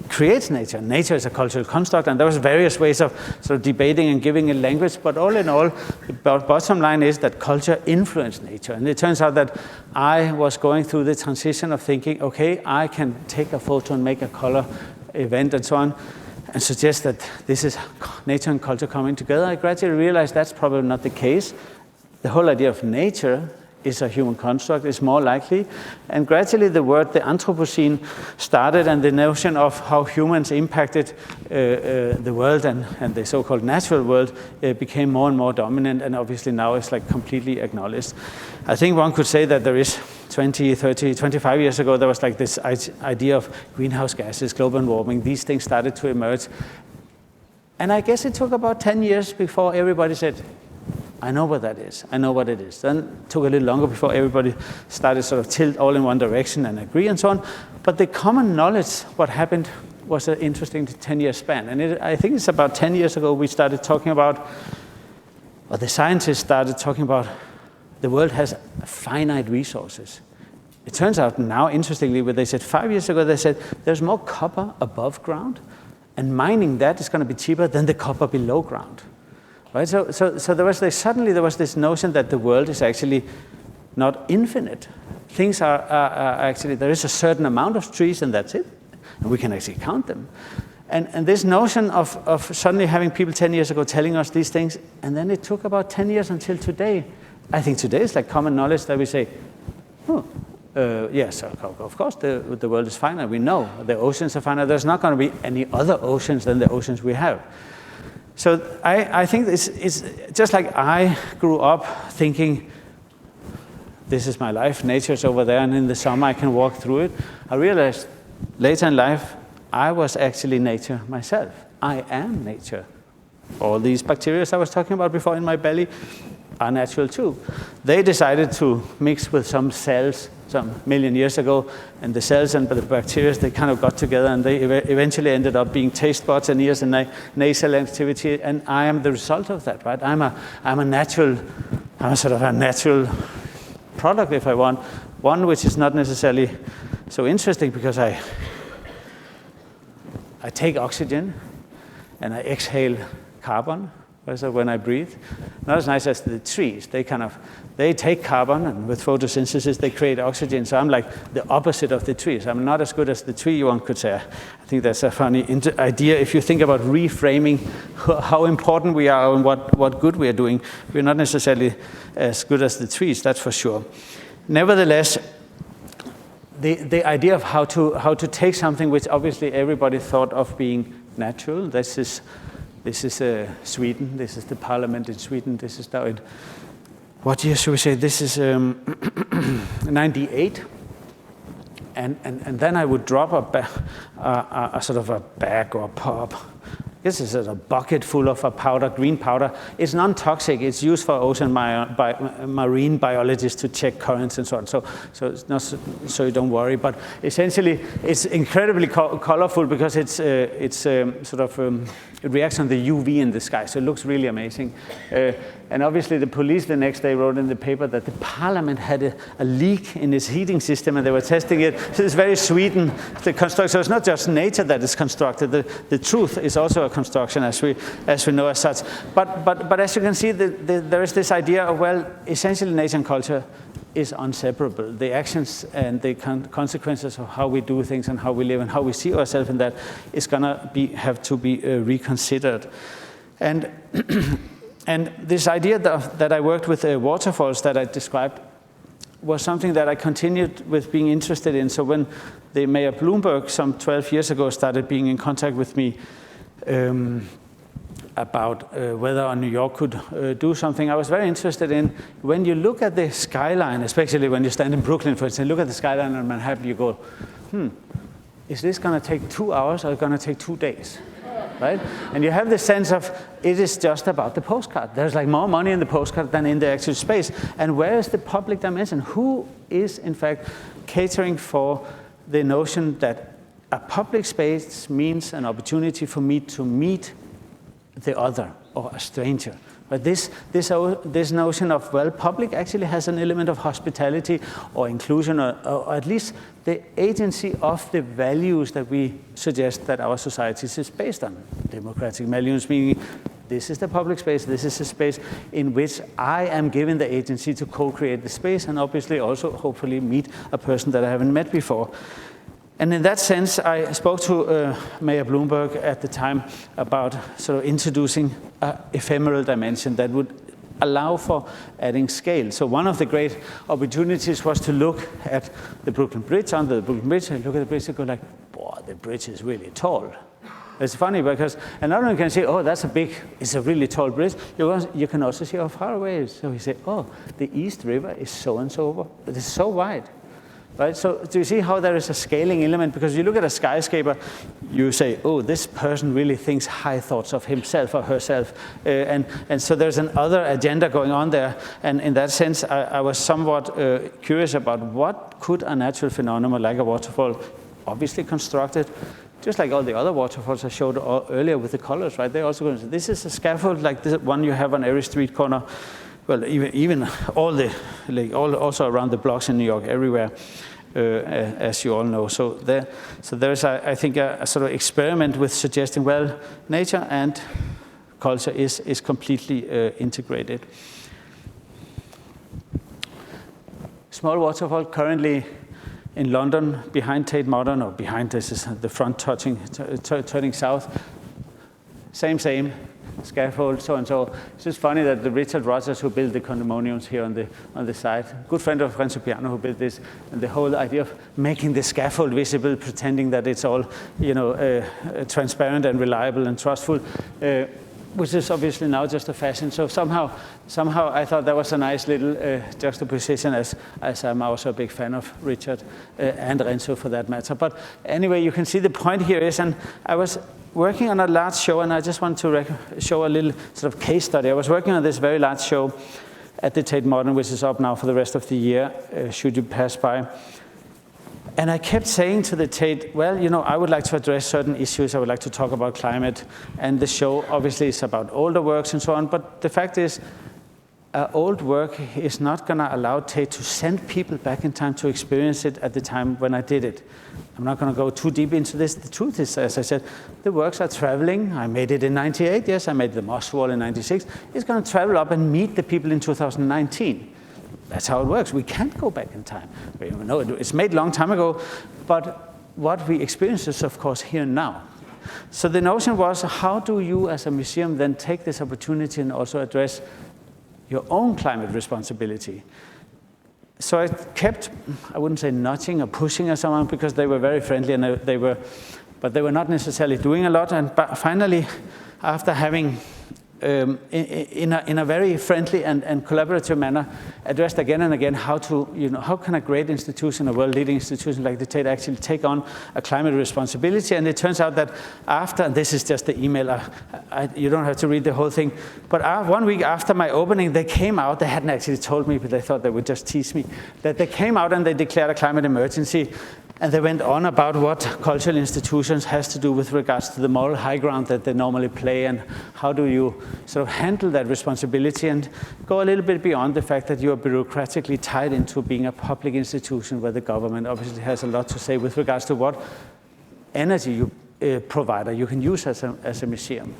creates nature. Nature is a cultural construct, and there was various ways of sort of debating and giving it language, but all in all, the bottom line is that culture influenced nature. And it turns out that I was going through the transition of thinking, okay, I can take a photo and make a color event and so on, and suggest that this is nature and culture coming together. I gradually realized that's probably not the case. The whole idea of nature is a human construct, is more likely. And gradually the word, the Anthropocene, started, and the notion of how humans impacted the world and the so-called natural world became more and more dominant, and obviously now it's like completely acknowledged. I think one could say that there is 20, 30, 25 years ago, there was like this idea of greenhouse gases, global warming. These things started to emerge. And I guess it took about 10 years before everybody said, I know what that is. I know what it is. Then it took a little longer before everybody started sort of tilt all in one direction and agree and so on. But the common knowledge, what happened, was an interesting 10-year span. And I think it's about 10 years ago we started talking about, or the scientists started talking about, the world has finite resources. It turns out now, interestingly, what they said 5 years ago, they said there's more copper above ground, and mining that is going to be cheaper than the copper below ground. Right? So there was suddenly there was this notion that the world is actually not infinite. Things are actually, there is a certain amount of trees and that's it. And we can actually count them. And this notion of suddenly having people 10 years ago telling us these things, and then it took about 10 years until today. I think today is like common knowledge that we say, yes, of course, the world is finer. We know the oceans are finer. There's not going to be any other oceans than the oceans we have. So I think it's just like I grew up thinking, this is my life, nature's over there, and in the summer I can walk through it. I realized later in life, I was actually nature myself. I am nature. All these bacteria I was talking about before in my belly are natural too. They decided to mix with some cells some million years ago, and the cells and the bacteria, they kind of got together, and they eventually ended up being taste buds and ears and nasal activity, and I am the result of that, right? I'm sort of a natural product, if I want, one which is not necessarily so interesting because I take oxygen and I exhale carbon when I breathe. Not as nice as the trees. They take carbon, and with photosynthesis they create oxygen. So I'm like the opposite of the trees. I'm not as good as the tree, one could say. I think that's a funny idea if you think about reframing how important we are and what good we are doing. We're not necessarily as good as the trees, that's for sure. Nevertheless, the idea of how to take something which obviously everybody thought of being natural. This is Sweden. This is the parliament in Sweden. This is now in, what year should we say? This is 98. And then I would drop a sort of a bag or pop. This is a bucket full of a powder, green powder. It's non-toxic. It's used for ocean marine biologists to check currents and so on. So it's not so you don't worry. But essentially, it's incredibly colorful because it reacts on the UV in the sky. So it looks really amazing. And obviously, the police the next day wrote in the paper that the parliament had a leak in its heating system, and they were testing it. So it's very Sweden, the construction. So it's not just nature that is constructed. The truth is also a construction, as we know as such. But as you can see, there is this idea of, well, essentially nature and culture is inseparable. The actions and the consequences of how we do things and how we live and how we see ourselves in that is gonna have to be reconsidered. And and this idea that I worked with Waterfalls that I described was something that I continued with being interested in. So when the Mayor Bloomberg some 12 years ago started being in contact with me about whether New York could do something, I was very interested in, when you look at the skyline, especially when you stand in Brooklyn, for instance, look at the skyline in Manhattan, you go, is this going to take 2 hours or going to take 2 days? Right? And you have the sense of it is just about the postcard. There's like more money in the postcard than in the actual space. And where is the public dimension? Who is, in fact, catering for the notion that a public space means an opportunity for me to meet the other or a stranger? But this notion of, well, public actually has an element of hospitality or inclusion, or at least the agency of the values that we suggest that our societies is based on. Democratic values, meaning this is the public space, this is a space in which I am given the agency to co-create the space, and obviously also hopefully meet a person that I haven't met before. And in that sense, I spoke to Mayor Bloomberg at the time about sort of introducing an ephemeral dimension that would allow for adding scale. So one of the great opportunities was to look at the Brooklyn Bridge, under the Brooklyn Bridge, and look at the bridge and go like, boy, the bridge is really tall. It's funny because another one can say, oh, it's a really tall bridge. You can also see how far away it is. So we say, oh, the East River is so and so over. It is so wide. Right? So do you see how there is a scaling element? Because you look at a skyscraper, you say, oh, this person really thinks high thoughts of himself or herself. And so there's another agenda going on there. And in that sense, I was somewhat curious about what could a natural phenomenon like a waterfall, obviously constructed, just like all the other waterfalls I showed earlier with the colors, right? They're also going to say, this is a scaffold like the one you have on every street corner. Well, even also around the blocks in New York, everywhere, as you all know. So there's, I think, a sort of experiment with suggesting, well, nature and culture is completely integrated. Small waterfall currently in London, behind Tate Modern, or behind, this is the front turning south. Same, scaffold, so and so. It's just funny that the Richard Rogers who built the condominiums here on the side, good friend of Renzo Piano who built this, and the whole idea of making the scaffold visible, pretending that it's all, transparent and reliable and trustful, which is obviously now just a fashion. So somehow I thought that was a nice little juxtaposition, as I'm also a big fan of Richard and Renzo for that matter. But anyway, you can see the point here is, and I was working on a large show, and I just want to show a little sort of case study. I was working on this very large show at the Tate Modern, which is up now for the rest of the year, should you pass by. And I kept saying to the Tate, well, I would like to address certain issues. I would like to talk about climate. And the show obviously is about older works and so on. But the fact is, old work is not going to allow Tate to send people back in time to experience it at the time when I did it. I'm not going to go too deep into this. The truth is, as I said, the works are traveling. I made it in 98. Yes, I made the Moss Wall in 96. It's going to travel up and meet the people in 2019. That's how it works. We can't go back in time. It's made a long time ago, but what we experience is, of course, here now. So the notion was, how do you as a museum then take this opportunity and also address your own climate responsibility? So I kept, I wouldn't say nudging or pushing or someone, because they were very friendly, and but they were not necessarily doing a lot. And finally, after having in a very friendly and collaborative manner, addressed again and again how can a great institution, a world-leading institution like the Tate, actually take on a climate responsibility. And it turns out that after, and this is just the email, you don't have to read the whole thing, but 1 week after my opening, they came out, they hadn't actually told me, but they thought they would just tease me, that they came out and they declared a climate emergency. And they went on about what cultural institutions has to do with regards to the moral high ground that they normally play, and how do you sort of handle that responsibility, and go a little bit beyond the fact that you are bureaucratically tied into being a public institution where the government obviously has a lot to say with regards to what energy provider you can use as a museum.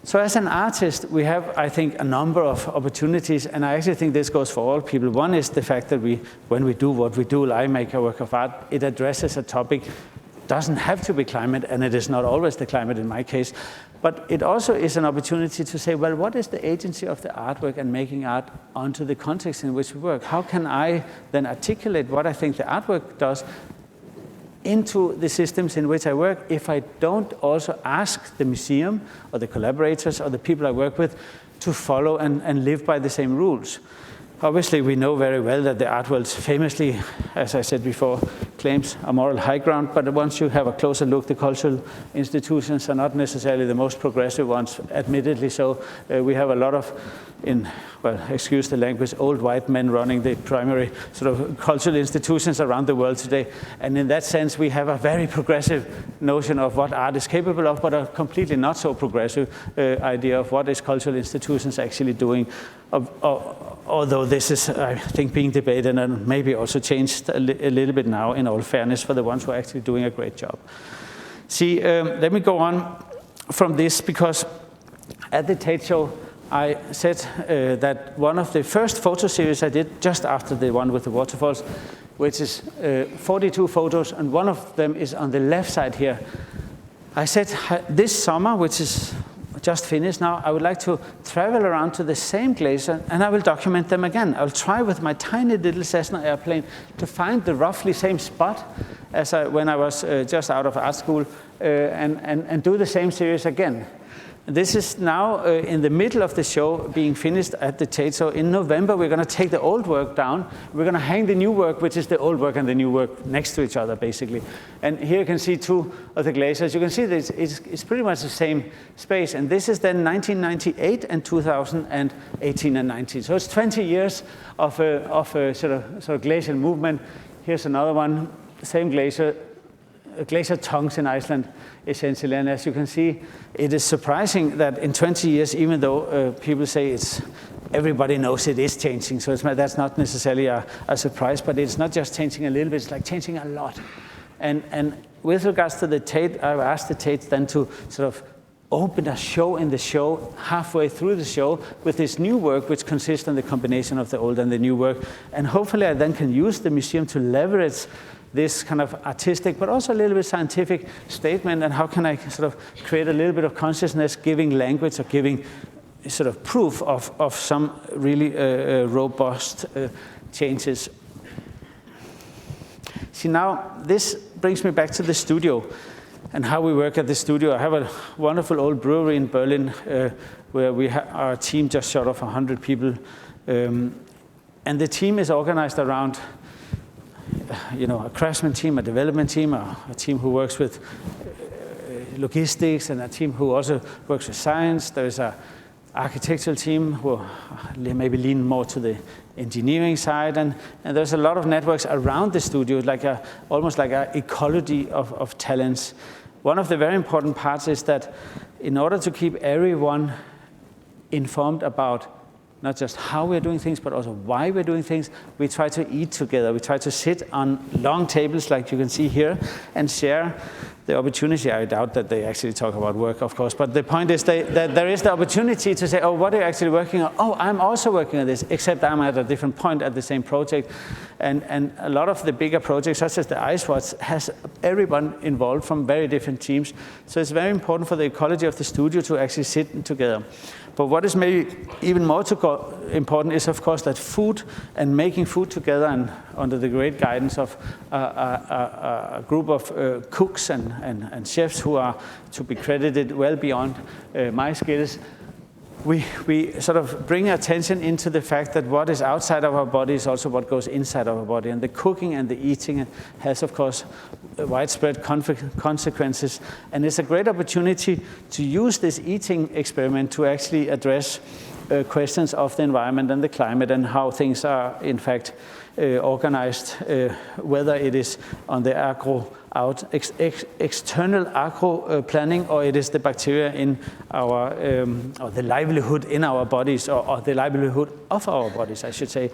So as an artist, we have, I think, a number of opportunities, and I actually think this goes for all people. One is the fact that when we do what we do, I make a work of art, it addresses a topic. Doesn't have to be climate, and it is not always the climate in my case, but it also is an opportunity to say, well, what is the agency of the artwork and making art onto the context in which we work? How can I then articulate what I think the artwork does into the systems in which I work, if I don't also ask the museum or the collaborators or the people I work with to follow and live by the same rules? Obviously, we know very well that the art world famously, as I said before, claims a moral high ground, but once you have a closer look, the cultural institutions are not necessarily the most progressive ones, admittedly so. We have a lot of, excuse the language, old white men running the primary sort of cultural institutions around the world today. And in that sense, we have a very progressive notion of what art is capable of, but a completely not so progressive idea of what is cultural institutions actually doing. Although this is, I think, being debated and maybe also changed a little bit now, in all fairness, for the ones who are actually doing a great job. See, let me go on from this, because at the Tate Show, I said that one of the first photo series I did, just after the one with the waterfalls, which is 42 photos, and one of them is on the left side here. I said this summer, which is just finished now, I would like to travel around to the same glacier, and I will document them again. I'll try with my tiny little Cessna airplane to find the roughly same spot as when I was just out of art school, and do the same series again. This is now in the middle of the show being finished at the Tate. So in November, we're going to take the old work down. We're going to hang the new work, which is the old work and the new work next to each other, basically. And here you can see two of the glaciers. You can see that it's pretty much the same space. And this is then 1998 and 2018 and 19. So it's 20 years of a sort of glacial movement. Here's another one, same glacier tongues in Iceland, essentially. And as you can see, it is surprising that in 20 years, even though people say everybody knows it is changing, so that's not necessarily a surprise, but it's not just changing a little bit, it's like changing a lot. And with regards to the Tate, I've asked the Tate then to sort of opened a show in the show halfway through the show with this new work, which consists of the combination of the old and the new work. And hopefully I then can use the museum to leverage this kind of artistic, but also a little bit scientific statement, and how can I sort of create a little bit of consciousness, giving language or giving sort of proof of some really robust changes. See, now this brings me back to the studio and how we work at the studio. I have a wonderful old brewery in Berlin where our team just short of 100 people. And the team is organized around a craftsman team, a development team, a team who works with logistics, and a team who also works with science. There is an architectural team who maybe lean more to the engineering side, and there's a lot of networks around the studio, almost like an ecology of talents. One of the very important parts is that in order to keep everyone informed about not just how we're doing things, but also why we're doing things, we try to eat together. We try to sit on long tables, like you can see here, and share the opportunity. I doubt that they actually talk about work, of course, but the point is that there is the opportunity to say, oh, what are you actually working on? Oh, I'm also working on this, except I'm at a different point at the same project. And a lot of the bigger projects, such as the Ice Watch, has everyone involved from very different teams. So it's very important for the ecology of the studio to actually sit together. But what is maybe even more important is, of course, that food and making food together, and under the great guidance of a group of cooks and chefs who are to be credited well beyond my skills, we sort of bring attention into the fact that what is outside of our body is also what goes inside of our body. And the cooking and the eating has, of course, widespread consequences. And it's a great opportunity to use this eating experiment to actually address questions of the environment and the climate, and how things are, in fact, organized, whether it is on the external agro planning, or it is the bacteria in our, or the livelihood in our bodies, or the livelihood of our bodies, I should say.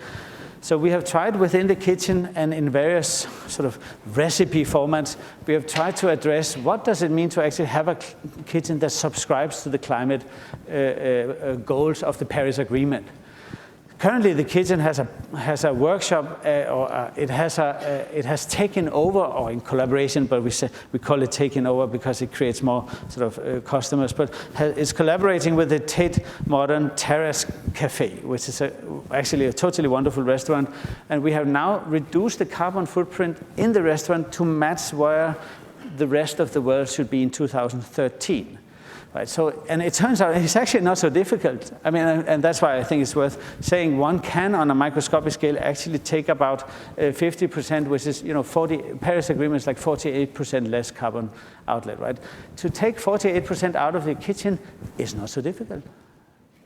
So we have tried within the kitchen and in various sort of recipe formats, we have tried to address what does it mean to actually have a kitchen that subscribes to the climate goals of the Paris Agreement. Currently, the kitchen has a workshop, it has taken over, or in collaboration, but we call it taking over because it creates more sort of customers. But it's collaborating with the Tate Modern Terrace Cafe, which is actually a totally wonderful restaurant. And we have now reduced the carbon footprint in the restaurant to match where the rest of the world should be in 2013. Right, so, and it turns out it's actually not so difficult. I mean, and that's why I think it's worth saying one can, on a microscopic scale, actually take about 50%, which is, 40, Paris Agreement is like 48% less carbon outlet, right? To take 48% out of the kitchen is not so difficult.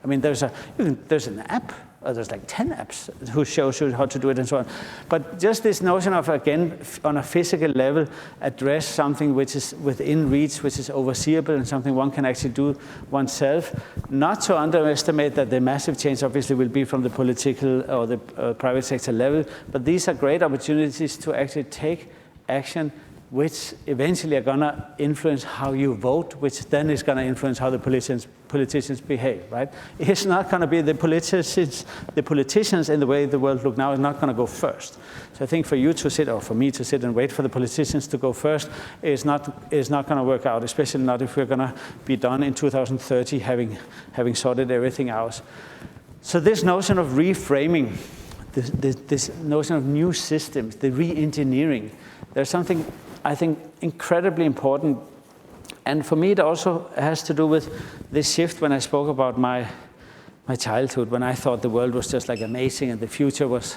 I mean, there's an app, or there's like 10 apps who shows you how to do it and so on. But just this notion of, again, on a physical level, address something which is within reach, which is overseeable, and something one can actually do oneself. Not to underestimate that the massive change obviously will be from the political or the private sector level, but these are great opportunities to actually take action which eventually are going to influence how you vote, which then is going to influence how the politicians behave, right? It's not going to be the politicians in the way the world looks now is not going to go first. So I think for you to sit, or for me to sit and wait for the politicians to go first is not going to work out, especially not if we're going to be done in 2030 having sorted everything out. So this notion of reframing, this notion of new systems, the re-engineering, there's something I think incredibly important, and for me it also has to do with this shift when I spoke about my childhood, when I thought the world was just like amazing and the future was,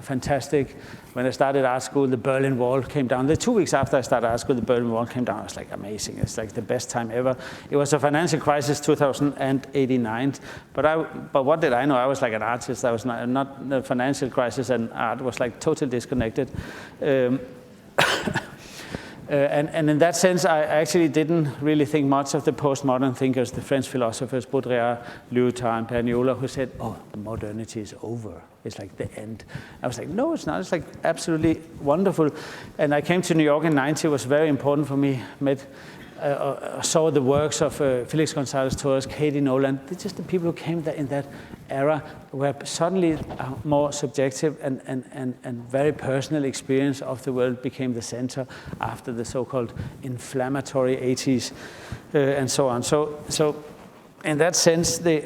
fantastic. When I started art school, the Berlin Wall came down. The 2 weeks after I started art school, the Berlin Wall came down. It was like amazing. It's like the best time ever. It was a financial crisis, 2089. But what did I know? I was like an artist. I was not the financial crisis, and art was like totally disconnected. And in that sense, I actually didn't really think much of the postmodern thinkers, the French philosophers, Baudrillard, Lyotard, and Perniola, who said, oh, modernity is over. It's like the end. I was like, no, it's not. It's like absolutely wonderful. And I came to New York in '90. It was very important for me. Met saw the works of Felix González Torres, Katie Nolan. They're just the people who came there in that era where suddenly a more subjective and very personal experience of the world became the center after the so-called inflammatory 80s and so on. So in that sense, the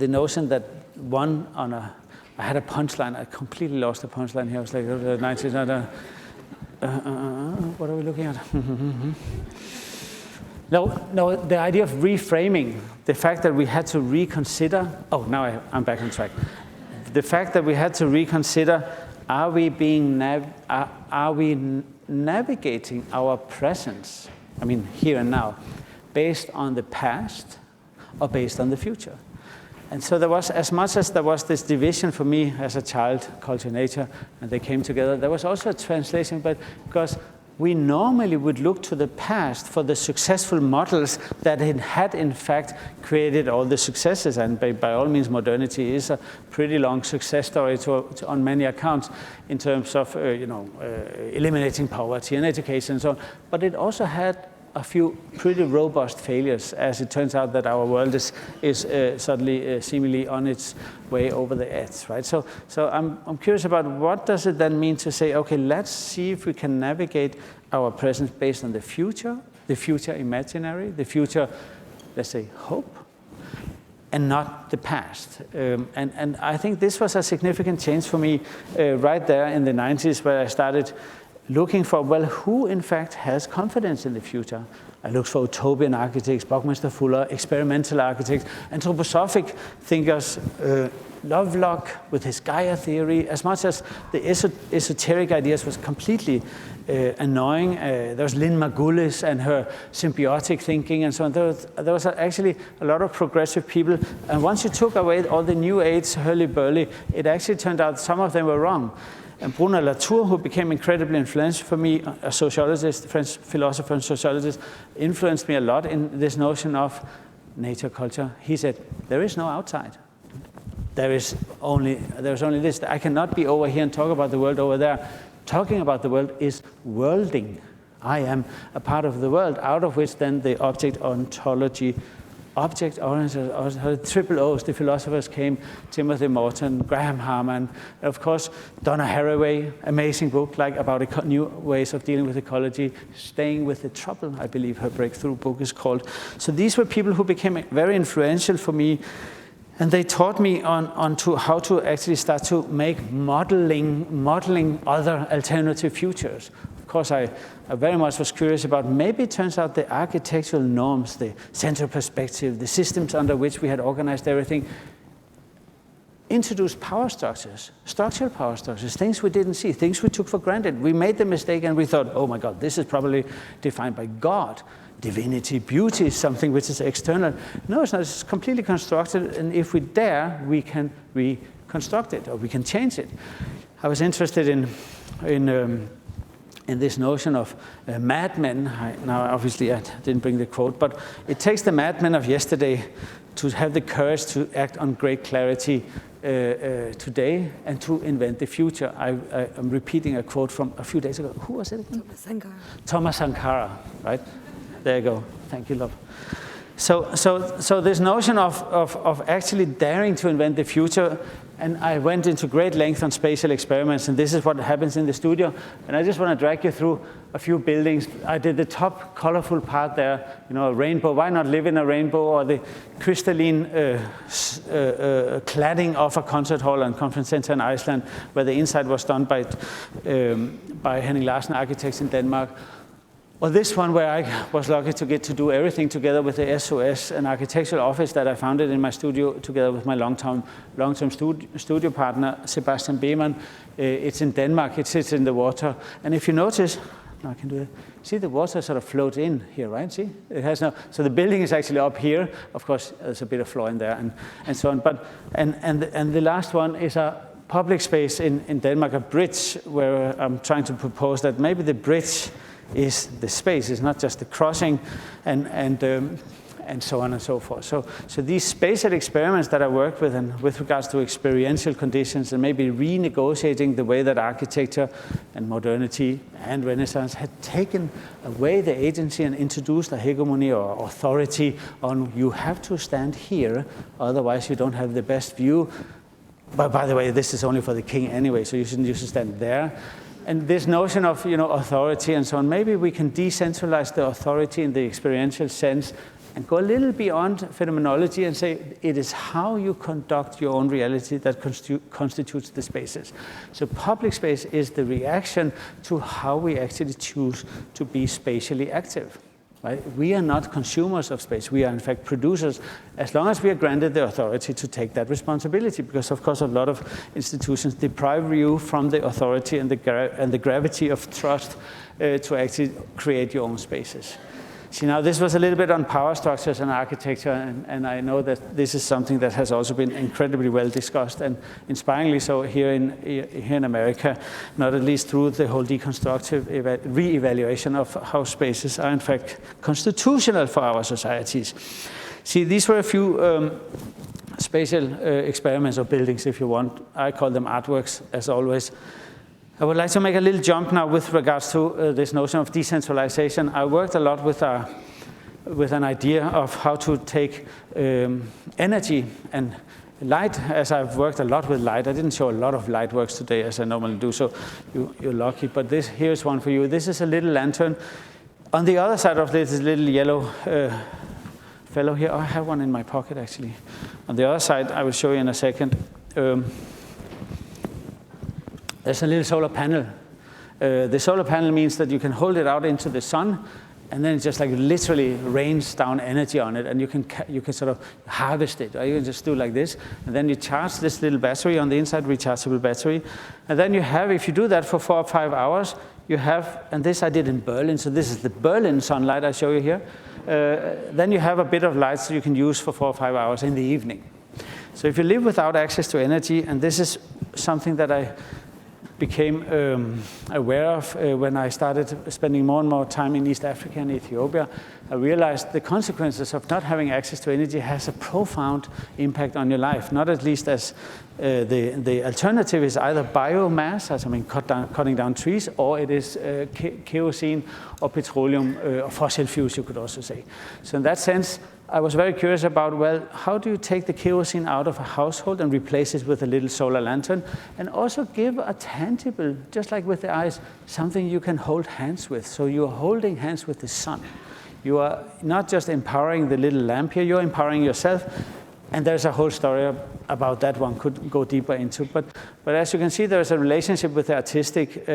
notion that I had a punchline. I completely lost the punchline here. I was like, the 90s. What are we looking at? No, the idea of reframing, the fact that we had to reconsider. Oh, now I'm back on track. The fact that we had to reconsider: are we navigating our presence? I mean, here and now, based on the past or based on the future? And so there was, as much as there was this division for me as a child, culture, nature, and they came together, there was also a translation, but because we normally would look to the past for the successful models that had in fact created all the successes, and by all means modernity is a pretty long success story on many accounts in terms of eliminating poverty and education and so on, but it also had a few pretty robust failures, as it turns out that our world is suddenly seemingly on its way over the edge, right? So I'm curious about what does it then mean to say, okay, let's see if we can navigate our presence based on the future imaginary, the future, let's say, hope, and not the past. And I think this was a significant change for me right there in the 90s, where I started looking for, well, who in fact has confidence in the future? I looked for utopian architects, Buckminster Fuller, experimental architects, anthroposophic thinkers, Lovelock with his Gaia theory, as much as the esoteric ideas was completely annoying. There was Lynn Margulis and her symbiotic thinking and so on. There was actually a lot of progressive people. And once you took away all the new age hurly-burly, it actually turned out some of them were wrong. And Bruno Latour, who became incredibly influential for me, a sociologist, French philosopher and sociologist, influenced me a lot in this notion of nature culture. He said, there is no outside. There's only this. I cannot be over here and talk about the world over there. Talking about the world is worlding. I am a part of the world, out of which then the object ontology, triple O's, the philosophers came, Timothy Morton, Graham Harman, of course, Donna Haraway, amazing book about new ways of dealing with ecology, Staying with the Trouble, I believe her breakthrough book is called. So these were people who became very influential for me, and they taught me on how to actually start to make modeling other alternative futures. Of course, I very much was curious about, maybe it turns out the architectural norms, the central perspective, the systems under which we had organized everything, introduced power structures, structural power structures, things we didn't see, things we took for granted. We made the mistake and we thought, oh my God, this is probably defined by God. Divinity, beauty is something which is external. No, it's not. It's completely constructed, and if we dare, we can reconstruct it, or we can change it. I was interested in this notion of madmen. Now, obviously, I didn't bring the quote, but it takes the madmen of yesterday to have the courage to act on great clarity today and to invent the future. I'm repeating a quote from a few days ago. Who was it again? Thomas Sankara. Thomas Sankara, right? There you go. Thank you, love. So this notion of actually daring to invent the future, and I went into great length on spatial experiments, and this is what happens in the studio. And I just want to drag you through a few buildings. I did the top colorful part there, a rainbow. Why not live in a rainbow? Or the crystalline cladding of a concert hall and conference center in Iceland, where the inside was done by Henning Larsen Architects in Denmark. Or this one, where I was lucky to get to do everything together with the SOS, an architectural office that I founded in my studio together with my long-term studio partner, Sebastian Beeman. It's in Denmark. It sits in the water. And if you notice, now I can do it. See, the water sort of floats in here, right? See, it has no. So the building is actually up here. Of course, there's a bit of floor in there and so on. But and the last one is a public space in Denmark, a bridge, where I'm trying to propose that maybe the bridge is the space, it's not just the crossing, and and so on and so forth. So these spatial experiments that I work with, and with regards to experiential conditions, and maybe renegotiating the way that architecture and modernity and Renaissance had taken away the agency and introduced a hegemony or authority on you have to stand here, otherwise you don't have the best view. But by the way, this is only for the king anyway, so you should stand there. And this notion of authority and so on, maybe we can decentralize the authority in the experiential sense and go a little beyond phenomenology and say it is how you conduct your own reality that constitutes the spaces. So public space is the reaction to how we actually choose to be spatially active. Right? We are not consumers of space. We are, in fact, producers, as long as we are granted the authority to take that responsibility. Because, of course, a lot of institutions deprive you from the authority and the gravity of trust to actually create your own spaces. See, now this was a little bit on power structures and architecture, and I know that this is something that has also been incredibly well discussed, and inspiringly so here in America, not at least through the whole deconstructive re-evaluation of how spaces are in fact constitutional for our societies. See, these were a few spatial experiments or buildings, if you want. I call them artworks, as always. I would like to make a little jump now with regards to this notion of decentralization. I worked a lot with an idea of how to take energy and light, as I've worked a lot with light. I didn't show a lot of light works today, as I normally do, so you're lucky. But here's one for you. This is a little lantern. On the other side of this is a little yellow fellow here. Oh, I have one in my pocket, actually. On the other side, I will show you in a second. There's a little solar panel. The solar panel means that you can hold it out into the sun, and then it just like literally rains down energy on it, and you can sort of harvest it. Or you can just do like this, and then you charge this little battery on the inside, rechargeable battery, and then you have, if you do that for 4 or 5 hours, you have, and this I did in Berlin, so this is the Berlin sunlight I show you here. Then you have a bit of light so you can use for 4 or 5 hours in the evening. So if you live without access to energy, and this is something that I became aware of when I started spending more and more time in East Africa and Ethiopia, I realized the consequences of not having access to energy has a profound impact on your life, not at least as the alternative is either biomass, as I mean cutting down trees, or it is kerosene or petroleum or fossil fuels, you could also say. So in that sense, I was very curious about, well, how do you take the kerosene out of a household and replace it with a little solar lantern, and also give a tangible, just like with the eyes, something you can hold hands with. So you're holding hands with the sun. You are not just empowering the little lamp here, you're empowering yourself. And there's a whole story about that one could go deeper into. But as you can see, there's a relationship with the artistic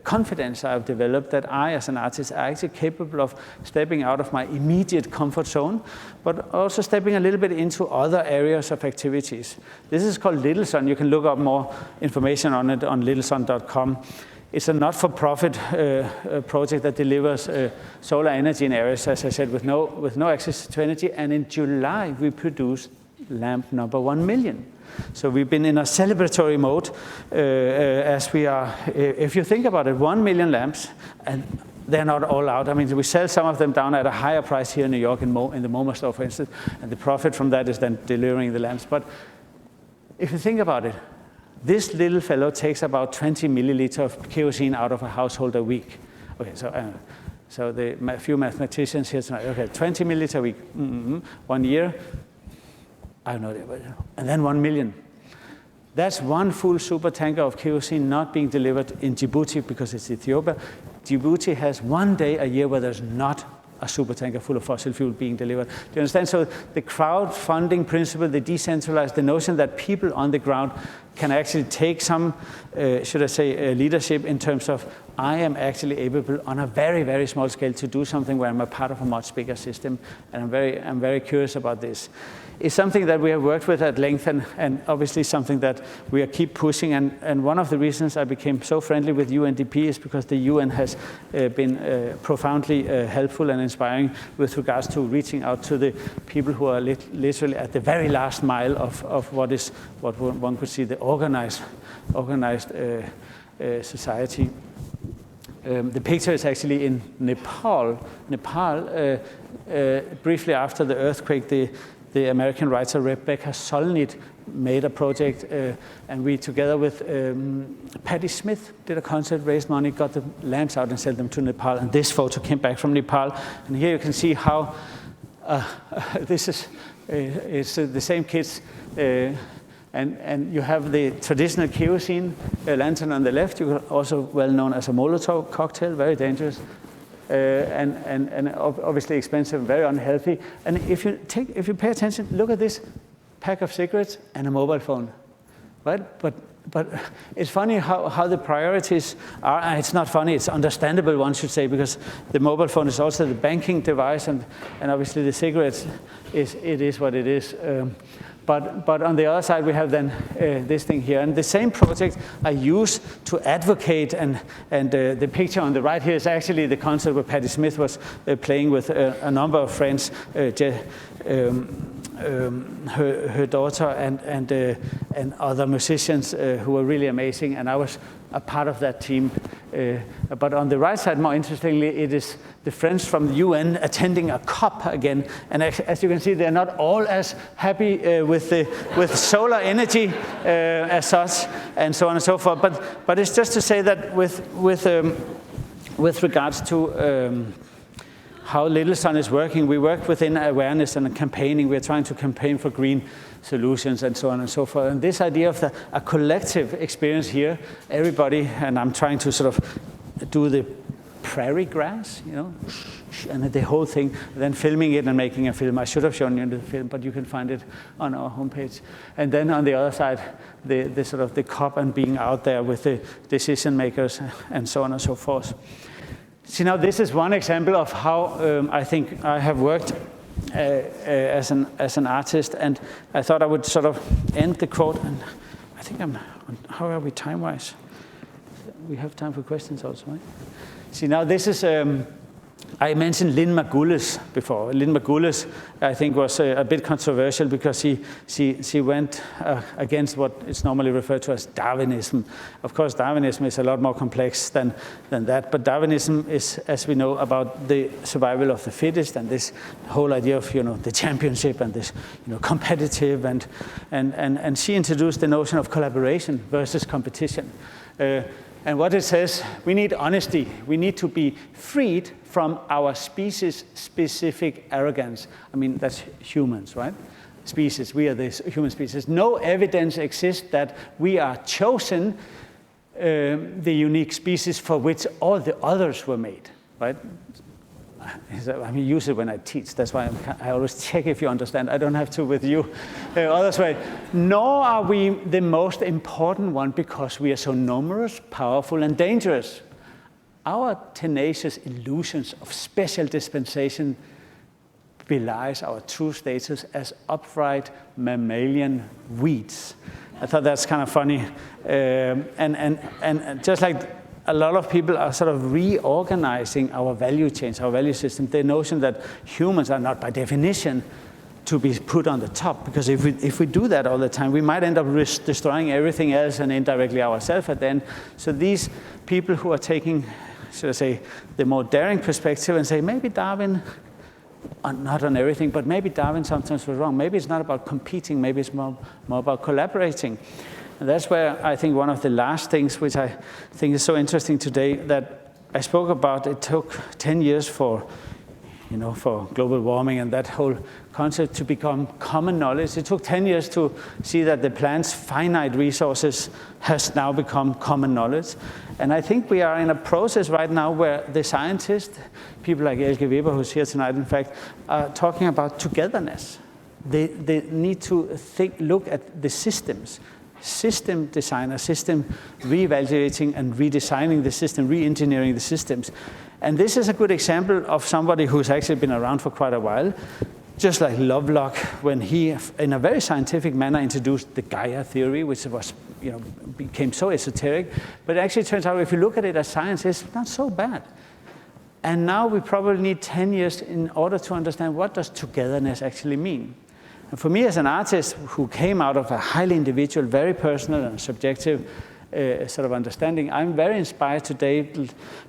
confidence I've developed, that I, as an artist, are actually capable of stepping out of my immediate comfort zone, but also stepping a little bit into other areas of activities. This is called Little Sun. You can look up more information on it on littlesun.com. It's a not-for-profit project that delivers solar energy in areas, as I said, with no access to energy. And in July, we produced lamp number 1 million. So we've been in a celebratory mode as we are. If you think about it, 1 million lamps, and they're not all out. I mean, we sell some of them down at a higher price here in New York, in the MoMA store, for instance, and the profit from that is then delivering the lamps. But if you think about it, this little fellow takes about 20 milliliters of kerosene out of a household a week. Okay, so a few mathematicians here tonight. Okay, 20 milliliters a week. 1 year, I have no idea. And then 1 million. That's one full super tanker of kerosene not being delivered in Djibouti because it's Ethiopia. Djibouti has 1 day a year where there's not a super tanker full of fossil fuel being delivered. Do you understand? So the crowdfunding principle, the decentralized, the notion that people on the ground can actually take some, should I say, leadership in terms of I am actually able on a very, very small scale to do something where I'm a part of a much bigger system. And I'm very curious about this. It's something that we have worked with at length, and obviously something that we keep pushing. And one of the reasons I became so friendly with UNDP is because the UN has been profoundly helpful and inspiring with regards to reaching out to the people who are literally at the very last mile of what one could see the organized society. The picture is actually in Nepal. Briefly after the earthquake, the American writer Rebecca Solnit made a project, and we, together with Patti Smith, did a concert, raised money, got the lamps out and sent them to Nepal. And this photo came back from Nepal. And here you can see how this is it's the same kids. And you have the traditional kerosene lantern on the left. You also well known as a Molotov cocktail, very dangerous, and obviously expensive, very unhealthy. And if you pay attention, look at this pack of cigarettes and a mobile phone, right? But it's funny how the priorities are. It's not funny, it's understandable, one should say, because the mobile phone is also the banking device, and obviously the cigarettes is what it is. But on the other side, we have then this thing here. And the same project I use to advocate, and the picture on the right here is actually the concert where Patti Smith was playing with a number of friends, her daughter and other musicians who were really amazing, and I was a part of that team. But on the right side, more interestingly, it is the friends from the UN attending a COP again, and as you can see, they're not all as happy with solar energy as such, and so on and so forth. But it's just to say that with regards to how Little Sun is working, we work within awareness and campaigning. We're trying to campaign for green solutions and so on and so forth. And this idea of a collective experience here, everybody, and I'm trying to sort of do the prairie grass, you know, and the whole thing, then filming it and making a film. I should have shown you the film, but you can find it on our homepage. And then on the other side, the sort of the COP and being out there with the decision makers and so on and so forth. See, now this is one example of how I think I have worked as an artist, and I thought I would sort of end the quote. And I think how are we time-wise? We have time for questions also, right? See, now this is, I mentioned Lynn Margulis before. Lynn Margulis, I think, was a bit controversial because she went against what is normally referred to as Darwinism. Of course, Darwinism is a lot more complex than that, but Darwinism is, as we know, about the survival of the fittest, and this whole idea of, you know, the championship and this, you know, competitive, and she introduced the notion of collaboration versus competition. And what it says, we need honesty. We need to be freed from our species-specific arrogance. I mean, that's humans, right? Species, we are the human species. No evidence exists that we are chosen the unique species for which all the others were made, right? I mean, use it when I teach. That's why I always check if you understand. I don't have to with you. Others way. Nor are we the most important one because we are so numerous, powerful, and dangerous. Our tenacious illusions of special dispensation belies our true status as upright mammalian weeds. I thought that's kind of funny. And just like a lot of people are sort of reorganizing our value chains, our value system, the notion that humans are not by definition to be put on the top, because if we do that all the time, we might end up destroying everything else and indirectly ourselves at the end. So these people who are taking, should I say, the more daring perspective and say, maybe Darwin, not on everything, but maybe Darwin sometimes was wrong. Maybe it's not about competing, maybe it's more about collaborating. And that's where I think one of the last things which I think is so interesting today that I spoke about, it took 10 years for global warming and that whole concept to become common knowledge. It took 10 years to see that the planet's finite resources has now become common knowledge. And I think we are in a process right now where the scientists, people like Elke Weber, who's here tonight, in fact, are talking about togetherness. They need to look at the systems. System design, a system reevaluating and redesigning the system, re-engineering the systems. And this is a good example of somebody who's actually been around for quite a while, just like Lovelock, when he, in a very scientific manner, introduced the Gaia theory, which was, became so esoteric. But it actually turns out, if you look at it as science, it's not so bad. And now we probably need 10 years in order to understand what does togetherness actually mean. And for me as an artist who came out of a highly individual, very personal and subjective sort of understanding. I'm very inspired today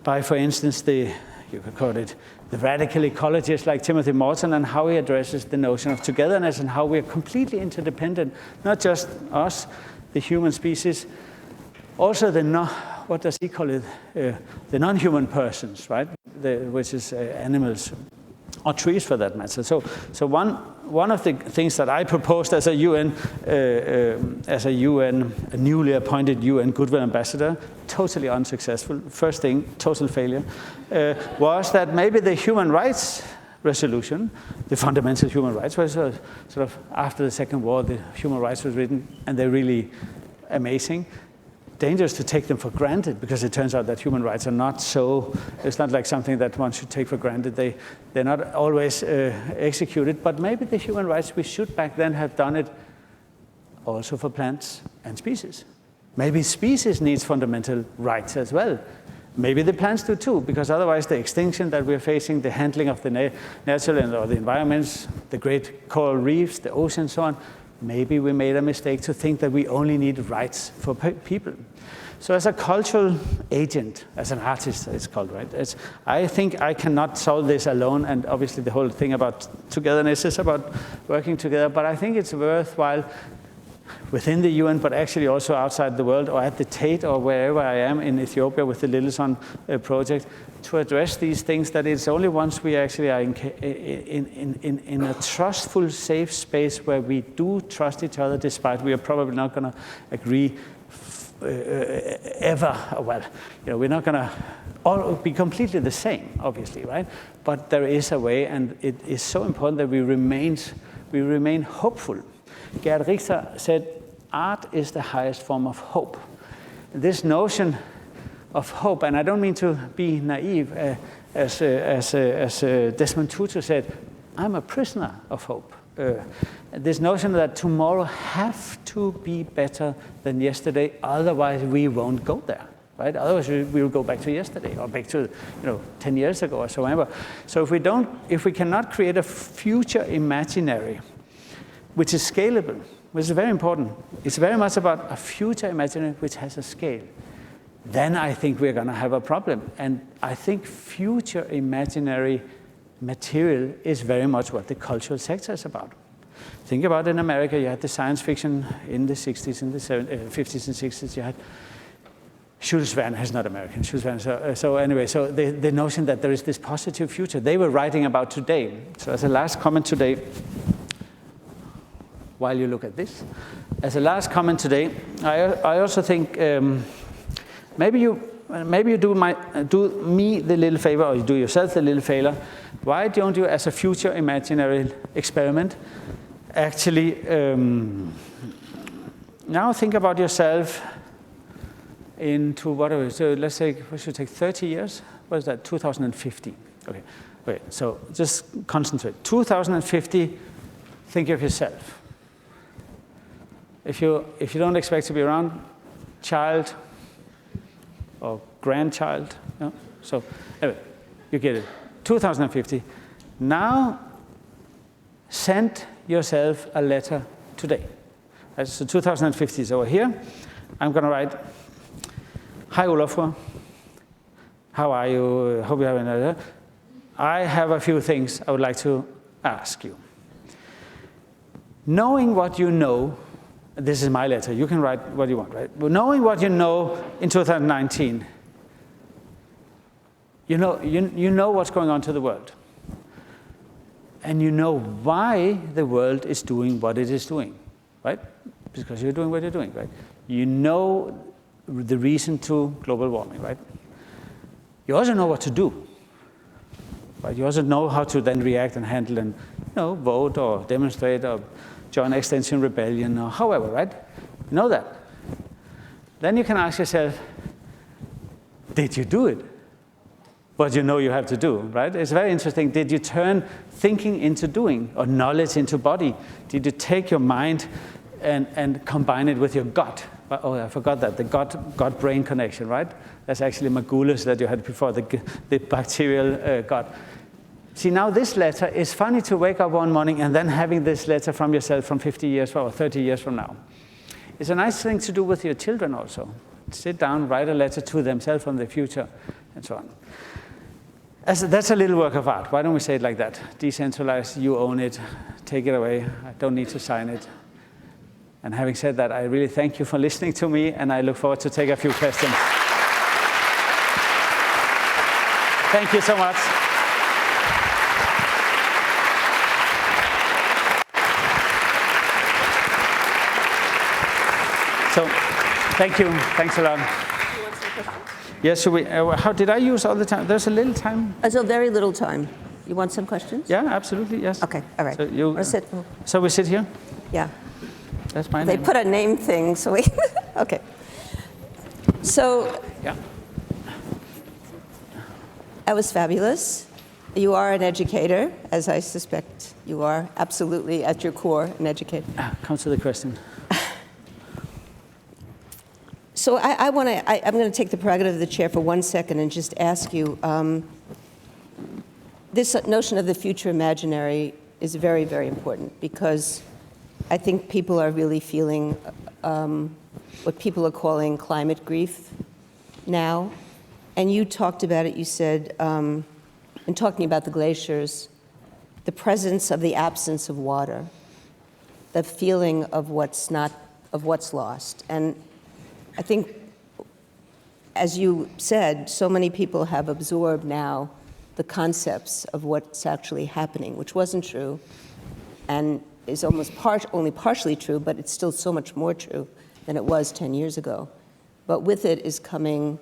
by, for instance, you could call it the radical ecologist like Timothy Morton, and how he addresses the notion of togetherness and how we are completely interdependent, not just us, the human species, also what does he call it? The non-human persons, right? Which is animals or trees for that matter. So one of the things that I proposed as a newly appointed UN Goodwill Ambassador, totally unsuccessful, first thing, total failure, was that maybe the human rights resolution, the fundamental human rights, was sort of after the Second War, the human rights was written, and they're really amazing. Dangerous to take them for granted, because it turns out that human rights are not so, it's not like something that one should take for granted. They're not always executed, but maybe the human rights, we should back then have done it also for plants and species. Maybe species needs fundamental rights as well. Maybe the plants do too, because otherwise the extinction that we're facing, the handling of the natural or the environments, the great coral reefs, the ocean, so on, maybe we made a mistake to think that we only need rights for people. So as a cultural agent, as an artist, it's called, right? I think I cannot solve this alone, and obviously the whole thing about togetherness is about working together, but I think it's worthwhile within the UN, but actually also outside the world, or at the Tate, or wherever I am in Ethiopia with the Little Sun project, to address these things, that it's only once we actually are in a trustful, safe space where we do trust each other, despite we are probably not going to agree ever. Well, we're not going to all be completely the same, obviously, right? But there is a way, and it is so important that we remain hopeful. Gerd Richter said, art is the highest form of hope. This notion of hope, and I don't mean to be naive, as Desmond Tutu said, I'm a prisoner of hope. This notion that tomorrow have to be better than yesterday, otherwise we won't go there, right? Otherwise we will go back to yesterday, or back to 10 years ago or so ever. So if we cannot create a future imaginary, which is scalable, which is very important. It's very much about a future imaginary which has a scale. Then I think we're going to have a problem. And I think future imaginary material is very much what the cultural sector is about. Think about in America, you had the science fiction in the 60s, in the 50s and 60s. You had Jules Verne is not American. Jules Verne. So anyway, so the notion that there is this positive future, they were writing about today. So as a last comment today, while you look at this. As a last comment today, I also think maybe you do me the little favor, or you do yourself the little favor. Why don't you, as a future imaginary experiment, actually now think about yourself into whatever. So let's say we should take 30 years. What is that? 2050. Okay. So just concentrate. 2050. Think of yourself. If you don't expect to be around, child or grandchild, so anyway, you get it. 2050. Now, send yourself a letter today. So 2050 is over here. I'm going to write, "Hi Olafur, how are you? Hope you have another. I have a few things I would like to ask you. Knowing what you know," this is my letter, you can write what you want, right? Well, knowing what you know in 2019, you know what's going on to the world. And you know why the world is doing what it is doing, right? Because you're doing what you're doing, right? You know the reason to global warming, right? You also know what to do, right? You also know how to then react and handle and vote or demonstrate or join Extinction Rebellion or however, right? You know that. Then you can ask yourself, did you do it? What you know you have to do, right? It's very interesting. Did you turn thinking into doing, or knowledge into body? Did you take your mind and combine it with your gut? Oh, I forgot that, the gut-brain connection, right? That's actually Magulus that you had before, the bacterial gut. See, now this letter is funny to wake up one morning and then having this letter from yourself from 50 years or 30 years from now. It's a nice thing to do with your children also. sit down, write a letter to themselves from the future, and so on. That's a little work of art. Why don't we say it like that? Decentralize, you own it, take it away. I don't need to sign it. And having said that, I really thank you for listening to me, and I look forward to take a few questions. Thank you so much. So, thank you. Thanks a lot. You want some questions? Yes, so how did I use all the time? There's a little time. There's a very little time. You want some questions? Yeah, absolutely, yes. Okay, all right. So, Wanna sit? so we sit here? Yeah. That's my They name. put a name thing, so we, okay. So, Yeah. that was fabulous. You are an educator, as I suspect you are, absolutely at your core an educator. Come to the question. So I'm going to take the prerogative of the chair for 1 second and just ask you, this notion of the future imaginary is very, very important because I think people are really feeling what people are calling climate grief now. And you talked about it, you said, in talking about the glaciers, the presence of the absence of water, the feeling of what's lost. And I think, as you said, so many people have absorbed now the concepts of what's actually happening, which wasn't true and is almost only partially true, but it's still so much more true than it was 10 years ago. But with it is coming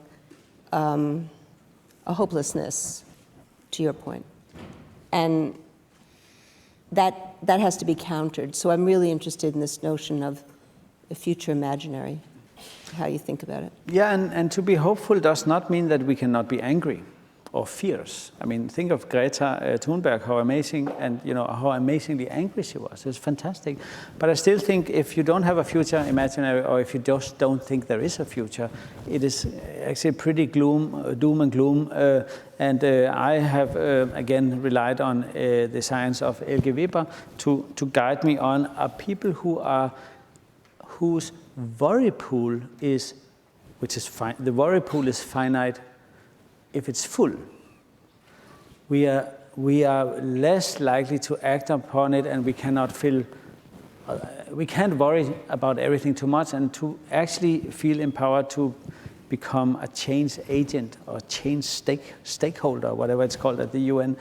a hopelessness, to your point. And that has to be countered. So I'm really interested in this notion of the future imaginary, how you think about it. Yeah, and to be hopeful does not mean that we cannot be angry or fierce. I mean, think of Greta Thunberg, how amazing, and how amazingly angry she was. It's fantastic. But I still think if you don't have a future imaginary, or if you just don't think there is a future, it is actually pretty doom and gloom. And I have, again, relied on the science of Elke Weber to guide me on people whose worry pool is, the worry pool is finite if it's full. We are less likely to act upon it, and we cannot we can't worry about everything too much, and to actually feel empowered to become a change agent or change stakeholder, whatever it's called at the UN.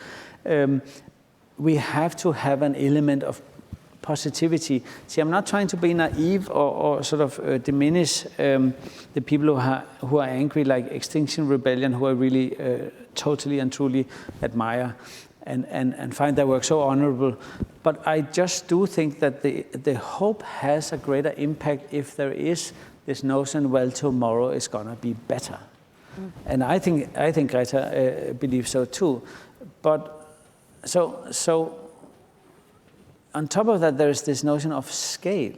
We have to have an element of positivity. See, I'm not trying to be naive or sort of diminish the people who are angry, like Extinction Rebellion, who I really totally and truly admire and find their work so honorable. But I just do think that the hope has a greater impact if there is this notion, well, tomorrow is gonna be better. And I think Greta believes so too. But so on top of that, there is this notion of scale.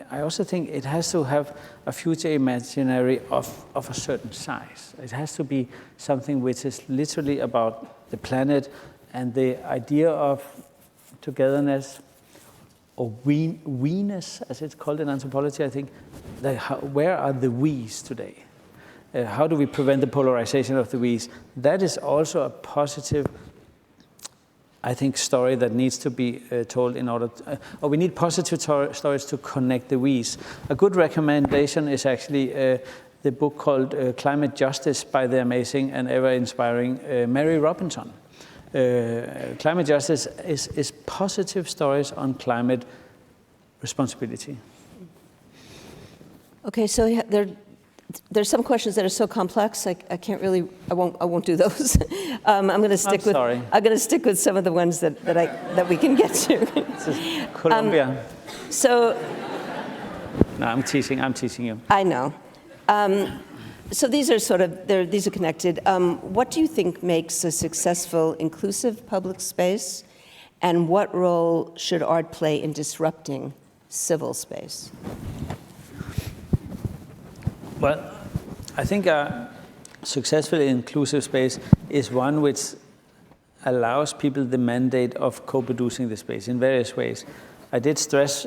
I also think it has to have a future imaginary of a certain size. It has to be something which is literally about the planet and the idea of togetherness, or we-ness, as it's called in anthropology, I think. Where are the we's today? How do we prevent the polarization of the we's? That is also a positive, I think, story that needs to be told in order or we need positive stories to connect the we's. A good recommendation is actually the book called Climate Justice by the amazing and ever-inspiring Mary Robinson. Climate justice is positive stories on climate responsibility. Okay, so there's some questions that are so complex, I can't really, I won't do those. I'm going to stick with some of the ones that we can get to. This is Colombia. No, I'm teasing you. I know. So these are connected. What do you think makes a successful, inclusive public space, and what role should art play in disrupting civil space? Well, I think a successful inclusive space is one which allows people the mandate of co-producing the space in various ways. I did stress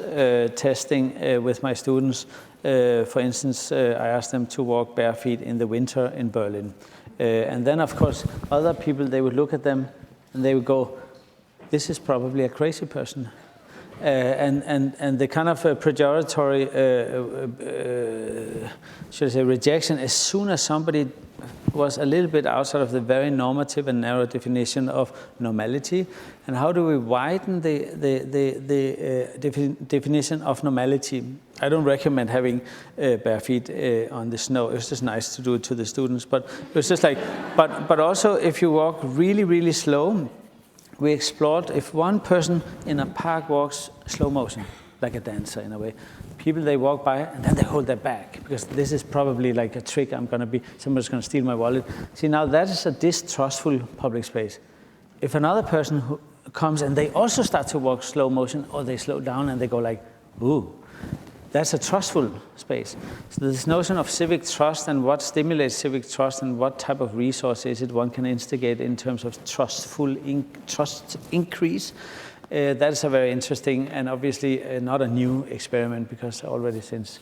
testing with my students. For instance, I asked them to walk bare feet in the winter in Berlin. And then, of course, other people, they would look at them and they would go, this is probably a crazy person. And the kind of pejoratory, should I say, rejection, as soon as somebody was a little bit outside of the very normative and narrow definition of normality. And how do we widen the definition of normality? I don't recommend having bare feet on the snow. It's just nice to do it to the students. But it's just like, but also if you walk really, really slow, we explored if one person in a park walks slow motion, like a dancer in a way. People, they walk by and then they hold their back because this is probably like a trick. Somebody's going to steal my wallet. See, now that is a distrustful public space. If another person who comes and they also start to walk slow motion, or they slow down and they go like, ooh, that's a trustful space. So this notion of civic trust and what stimulates civic trust and what type of resource is it one can instigate in terms of trust increase. That is a very interesting and obviously not a new experiment, because already since,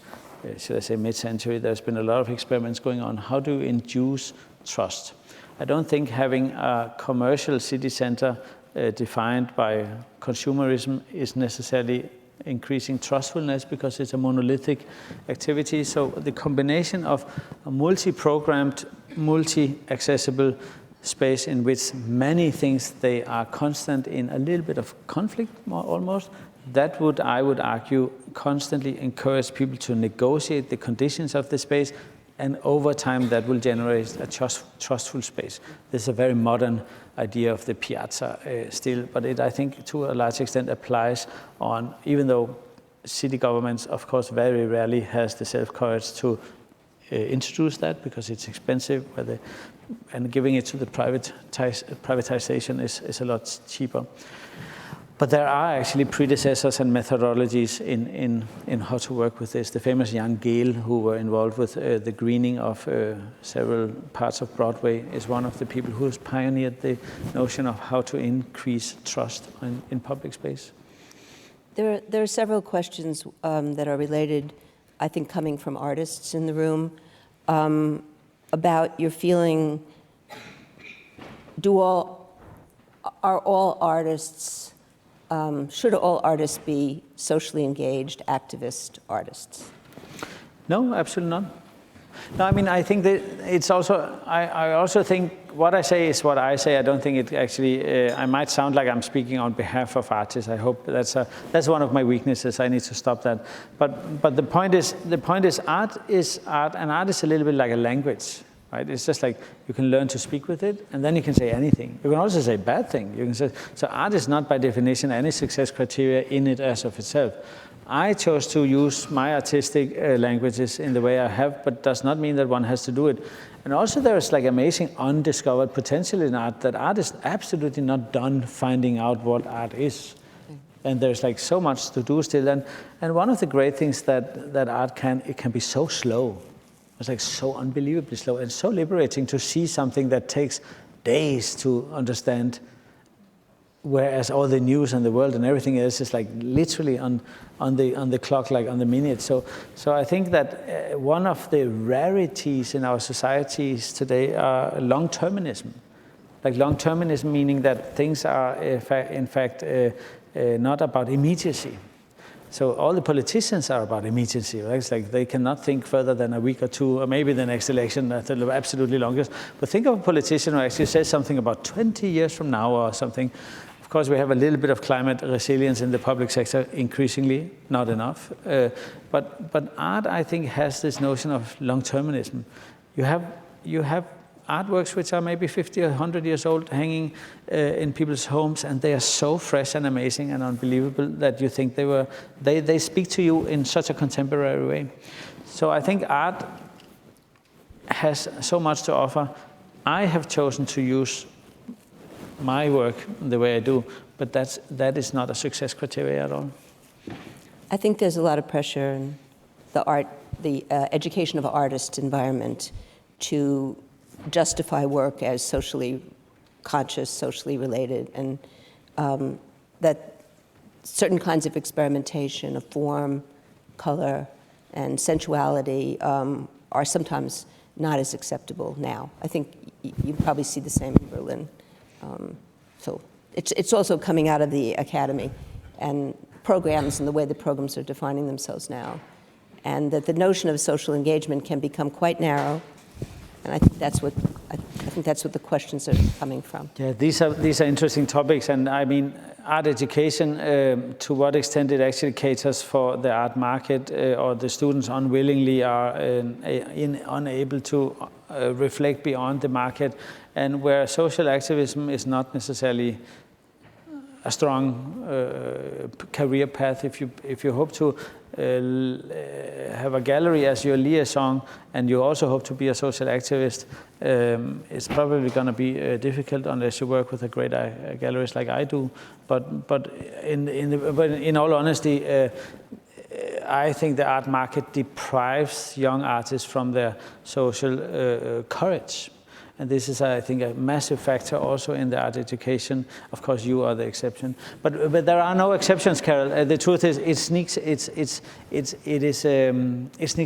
should I say, mid-century, there's been a lot of experiments going on. How do you induce trust? I don't think having a commercial city center defined by consumerism is necessarily increasing trustfulness, because it's a monolithic activity. So the combination of a multi-programmed, multi-accessible space in which many things, they are constant in a little bit of conflict almost, that would, I would argue, constantly encourage people to negotiate the conditions of the space, and over time that will generate a trustful space. This is a very modern idea of the piazza still, but it, I think, to a large extent applies on, even though city governments, of course, very rarely has the self-courage to introduce that, because it's expensive, and giving it to the privatization is a lot cheaper. But there are actually predecessors and methodologies in how to work with this. The famous Jan Gehl, who were involved with the greening of several parts of Broadway, is one of the people who has pioneered the notion of how to increase trust in public space. There are several questions that are related, I think, coming from artists in the room, about your feeling, should all artists be socially engaged, activist artists? No, absolutely not. No, I mean, I think that it's also, I also think what I say is what I say. I don't think it actually, I might sound like I'm speaking on behalf of artists. I hope that's one of my weaknesses. I need to stop that. But the point is art is art, and art is a little bit like a language, right? It's just like you can learn to speak with it, and then you can say anything. You can also say bad thing. You can say, so art is not by definition any success criteria in it as of itself. I chose to use my artistic languages in the way I have, but does not mean that one has to do it. And also there is like amazing undiscovered potential in art, that art is absolutely not done finding out what art is. And there's like so much to do still. And one of the great things that art it can be so slow. It's like so unbelievably slow, and so liberating to see something that takes days to understand, whereas all the news and the world and everything else is like literally on the clock, like on the minute. So I think that one of the rarities in our societies today are long-terminism. Like long-terminism meaning that things are in fact not about immediacy. So all the politicians are about immediacy, right? It's like they cannot think further than a week or two, or maybe the next election, that's the absolutely longest. But think of a politician who actually says something about 20 years from now or something. Of course, we have a little bit of climate resilience in the public sector, increasingly, not enough. But art, I think, has this notion of long-terminism. You have artworks which are maybe 50 or 100 years old hanging in people's homes, and they are so fresh and amazing and unbelievable that you think they speak to you in such a contemporary way. So I think art has so much to offer. I have chosen to use my work the way I do, but that is not a success criteria at all. I think there's a lot of pressure in the education of artists environment to justify work as socially conscious, socially related, and that certain kinds of experimentation of form, color, and sensuality are sometimes not as acceptable now. I think you probably see the same in Berlin. So it's also coming out of the academy and programs and the way the programs are defining themselves now. And that the notion of social engagement can become quite narrow. And I think that's what the questions are coming from. Yeah, these are interesting topics, and I mean, art education, to what extent it actually caters for the art market, or the students unwillingly are unable to reflect beyond the market, and where social activism is not necessarily a strong career path. If you hope to have a gallery as your liaison, and you also hope to be a social activist, it's probably going to be difficult unless you work with a great gallerist like I do. But in all honesty, I think the art market deprives young artists from their social courage. And this is, I think, a massive factor also in the art education. Of course, you are the exception, but there are no exceptions, Carol. The truth is, it sneaks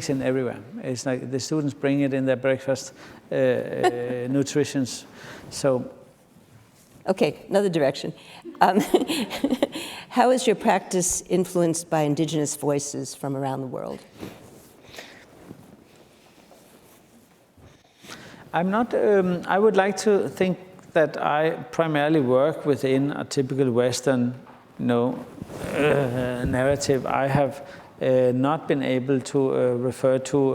in everywhere. It's like the students bring it in their breakfast nutritions. So, okay, another direction. How is your practice influenced by Indigenous voices from around the world? I'm not, I would like to think that I primarily work within a typical Western, narrative. I have not been able to refer to,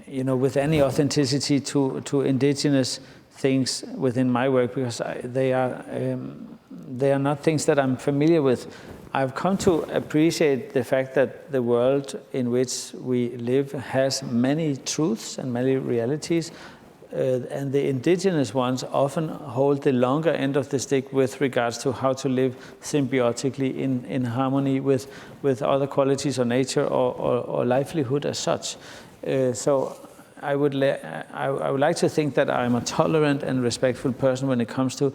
with any authenticity to indigenous things within my work, because they are not things that I'm familiar with. I've come to appreciate the fact that the world in which we live has many truths and many realities, and the indigenous ones often hold the longer end of the stick with regards to how to live symbiotically in harmony with other qualities of nature or livelihood as such. So I would like to think that I'm a tolerant and respectful person when it comes to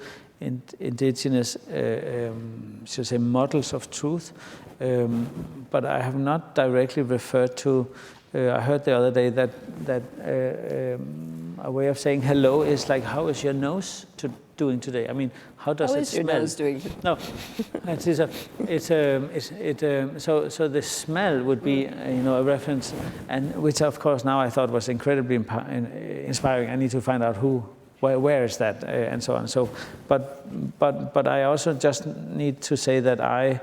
indigenous, should say, models of truth, but I have not directly referred to. I heard the other day that a way of saying hello is like, "How is your nose doing today?" I mean, how does it smell? How is your nose doing? No, so the smell would be a reference, and which of course now I thought was incredibly inspiring. I need to find out where is that, and so on. So, but I also just need to say that I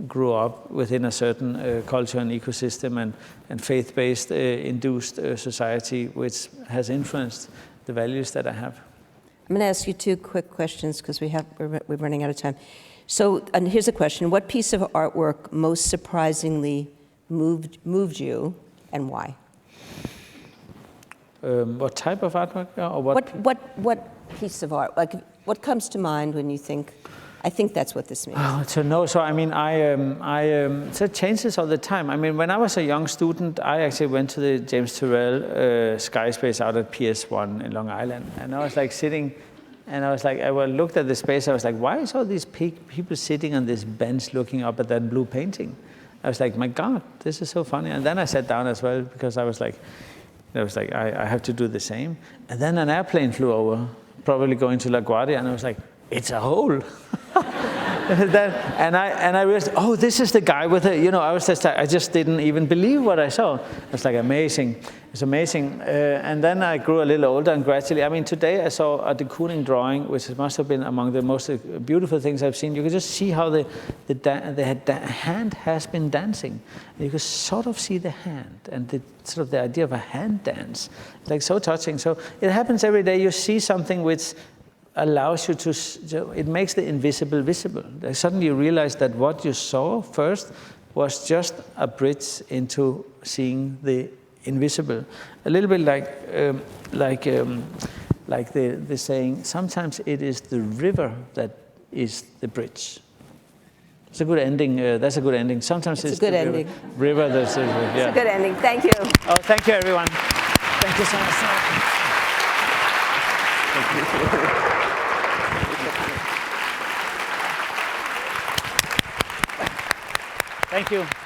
grew up within a certain culture and ecosystem and faith-based induced society, which has influenced the values that I have. I'm going to ask you two quick questions because we're running out of time. So, and here's a question: what piece of artwork most surprisingly moved you, and why? What type of artwork, or what? What piece of art? Like, what comes to mind when you think? I think that's what this means. So I mean, so it changes all the time. I mean, when I was a young student, I actually went to the James Turrell Sky Space out at PS1 in Long Island, and I was like sitting, and I was like, I looked at the space. I was like, why is all these people sitting on this bench looking up at that blue painting? I was like, my God, this is so funny. And then I sat down as well because I was like, I have to do the same. And then an airplane flew over, probably going to LaGuardia, and I was like, it's a hole. and I realized, oh, this is the guy with the, I just didn't even believe what I saw. It's like amazing. It's amazing. And then I grew a little older, and gradually, I mean, today I saw a de Kooning drawing, which must have been among the most beautiful things I've seen. You can just see how the hand has been dancing. And you can sort of see the hand and the idea of a hand dance. It's like so touching. So it happens every day. You see something which allows you to, it makes the invisible visible. Suddenly you realize that what you saw first was just a bridge into seeing the invisible. A little bit like the saying, sometimes it is the river that is the bridge. It's a good ending. That's a good ending. Sometimes it's a good ending. River that's the river. Yeah. It's a good ending. Thank you. Oh, thank you, everyone. Thank you so much. Thank you. Thank you.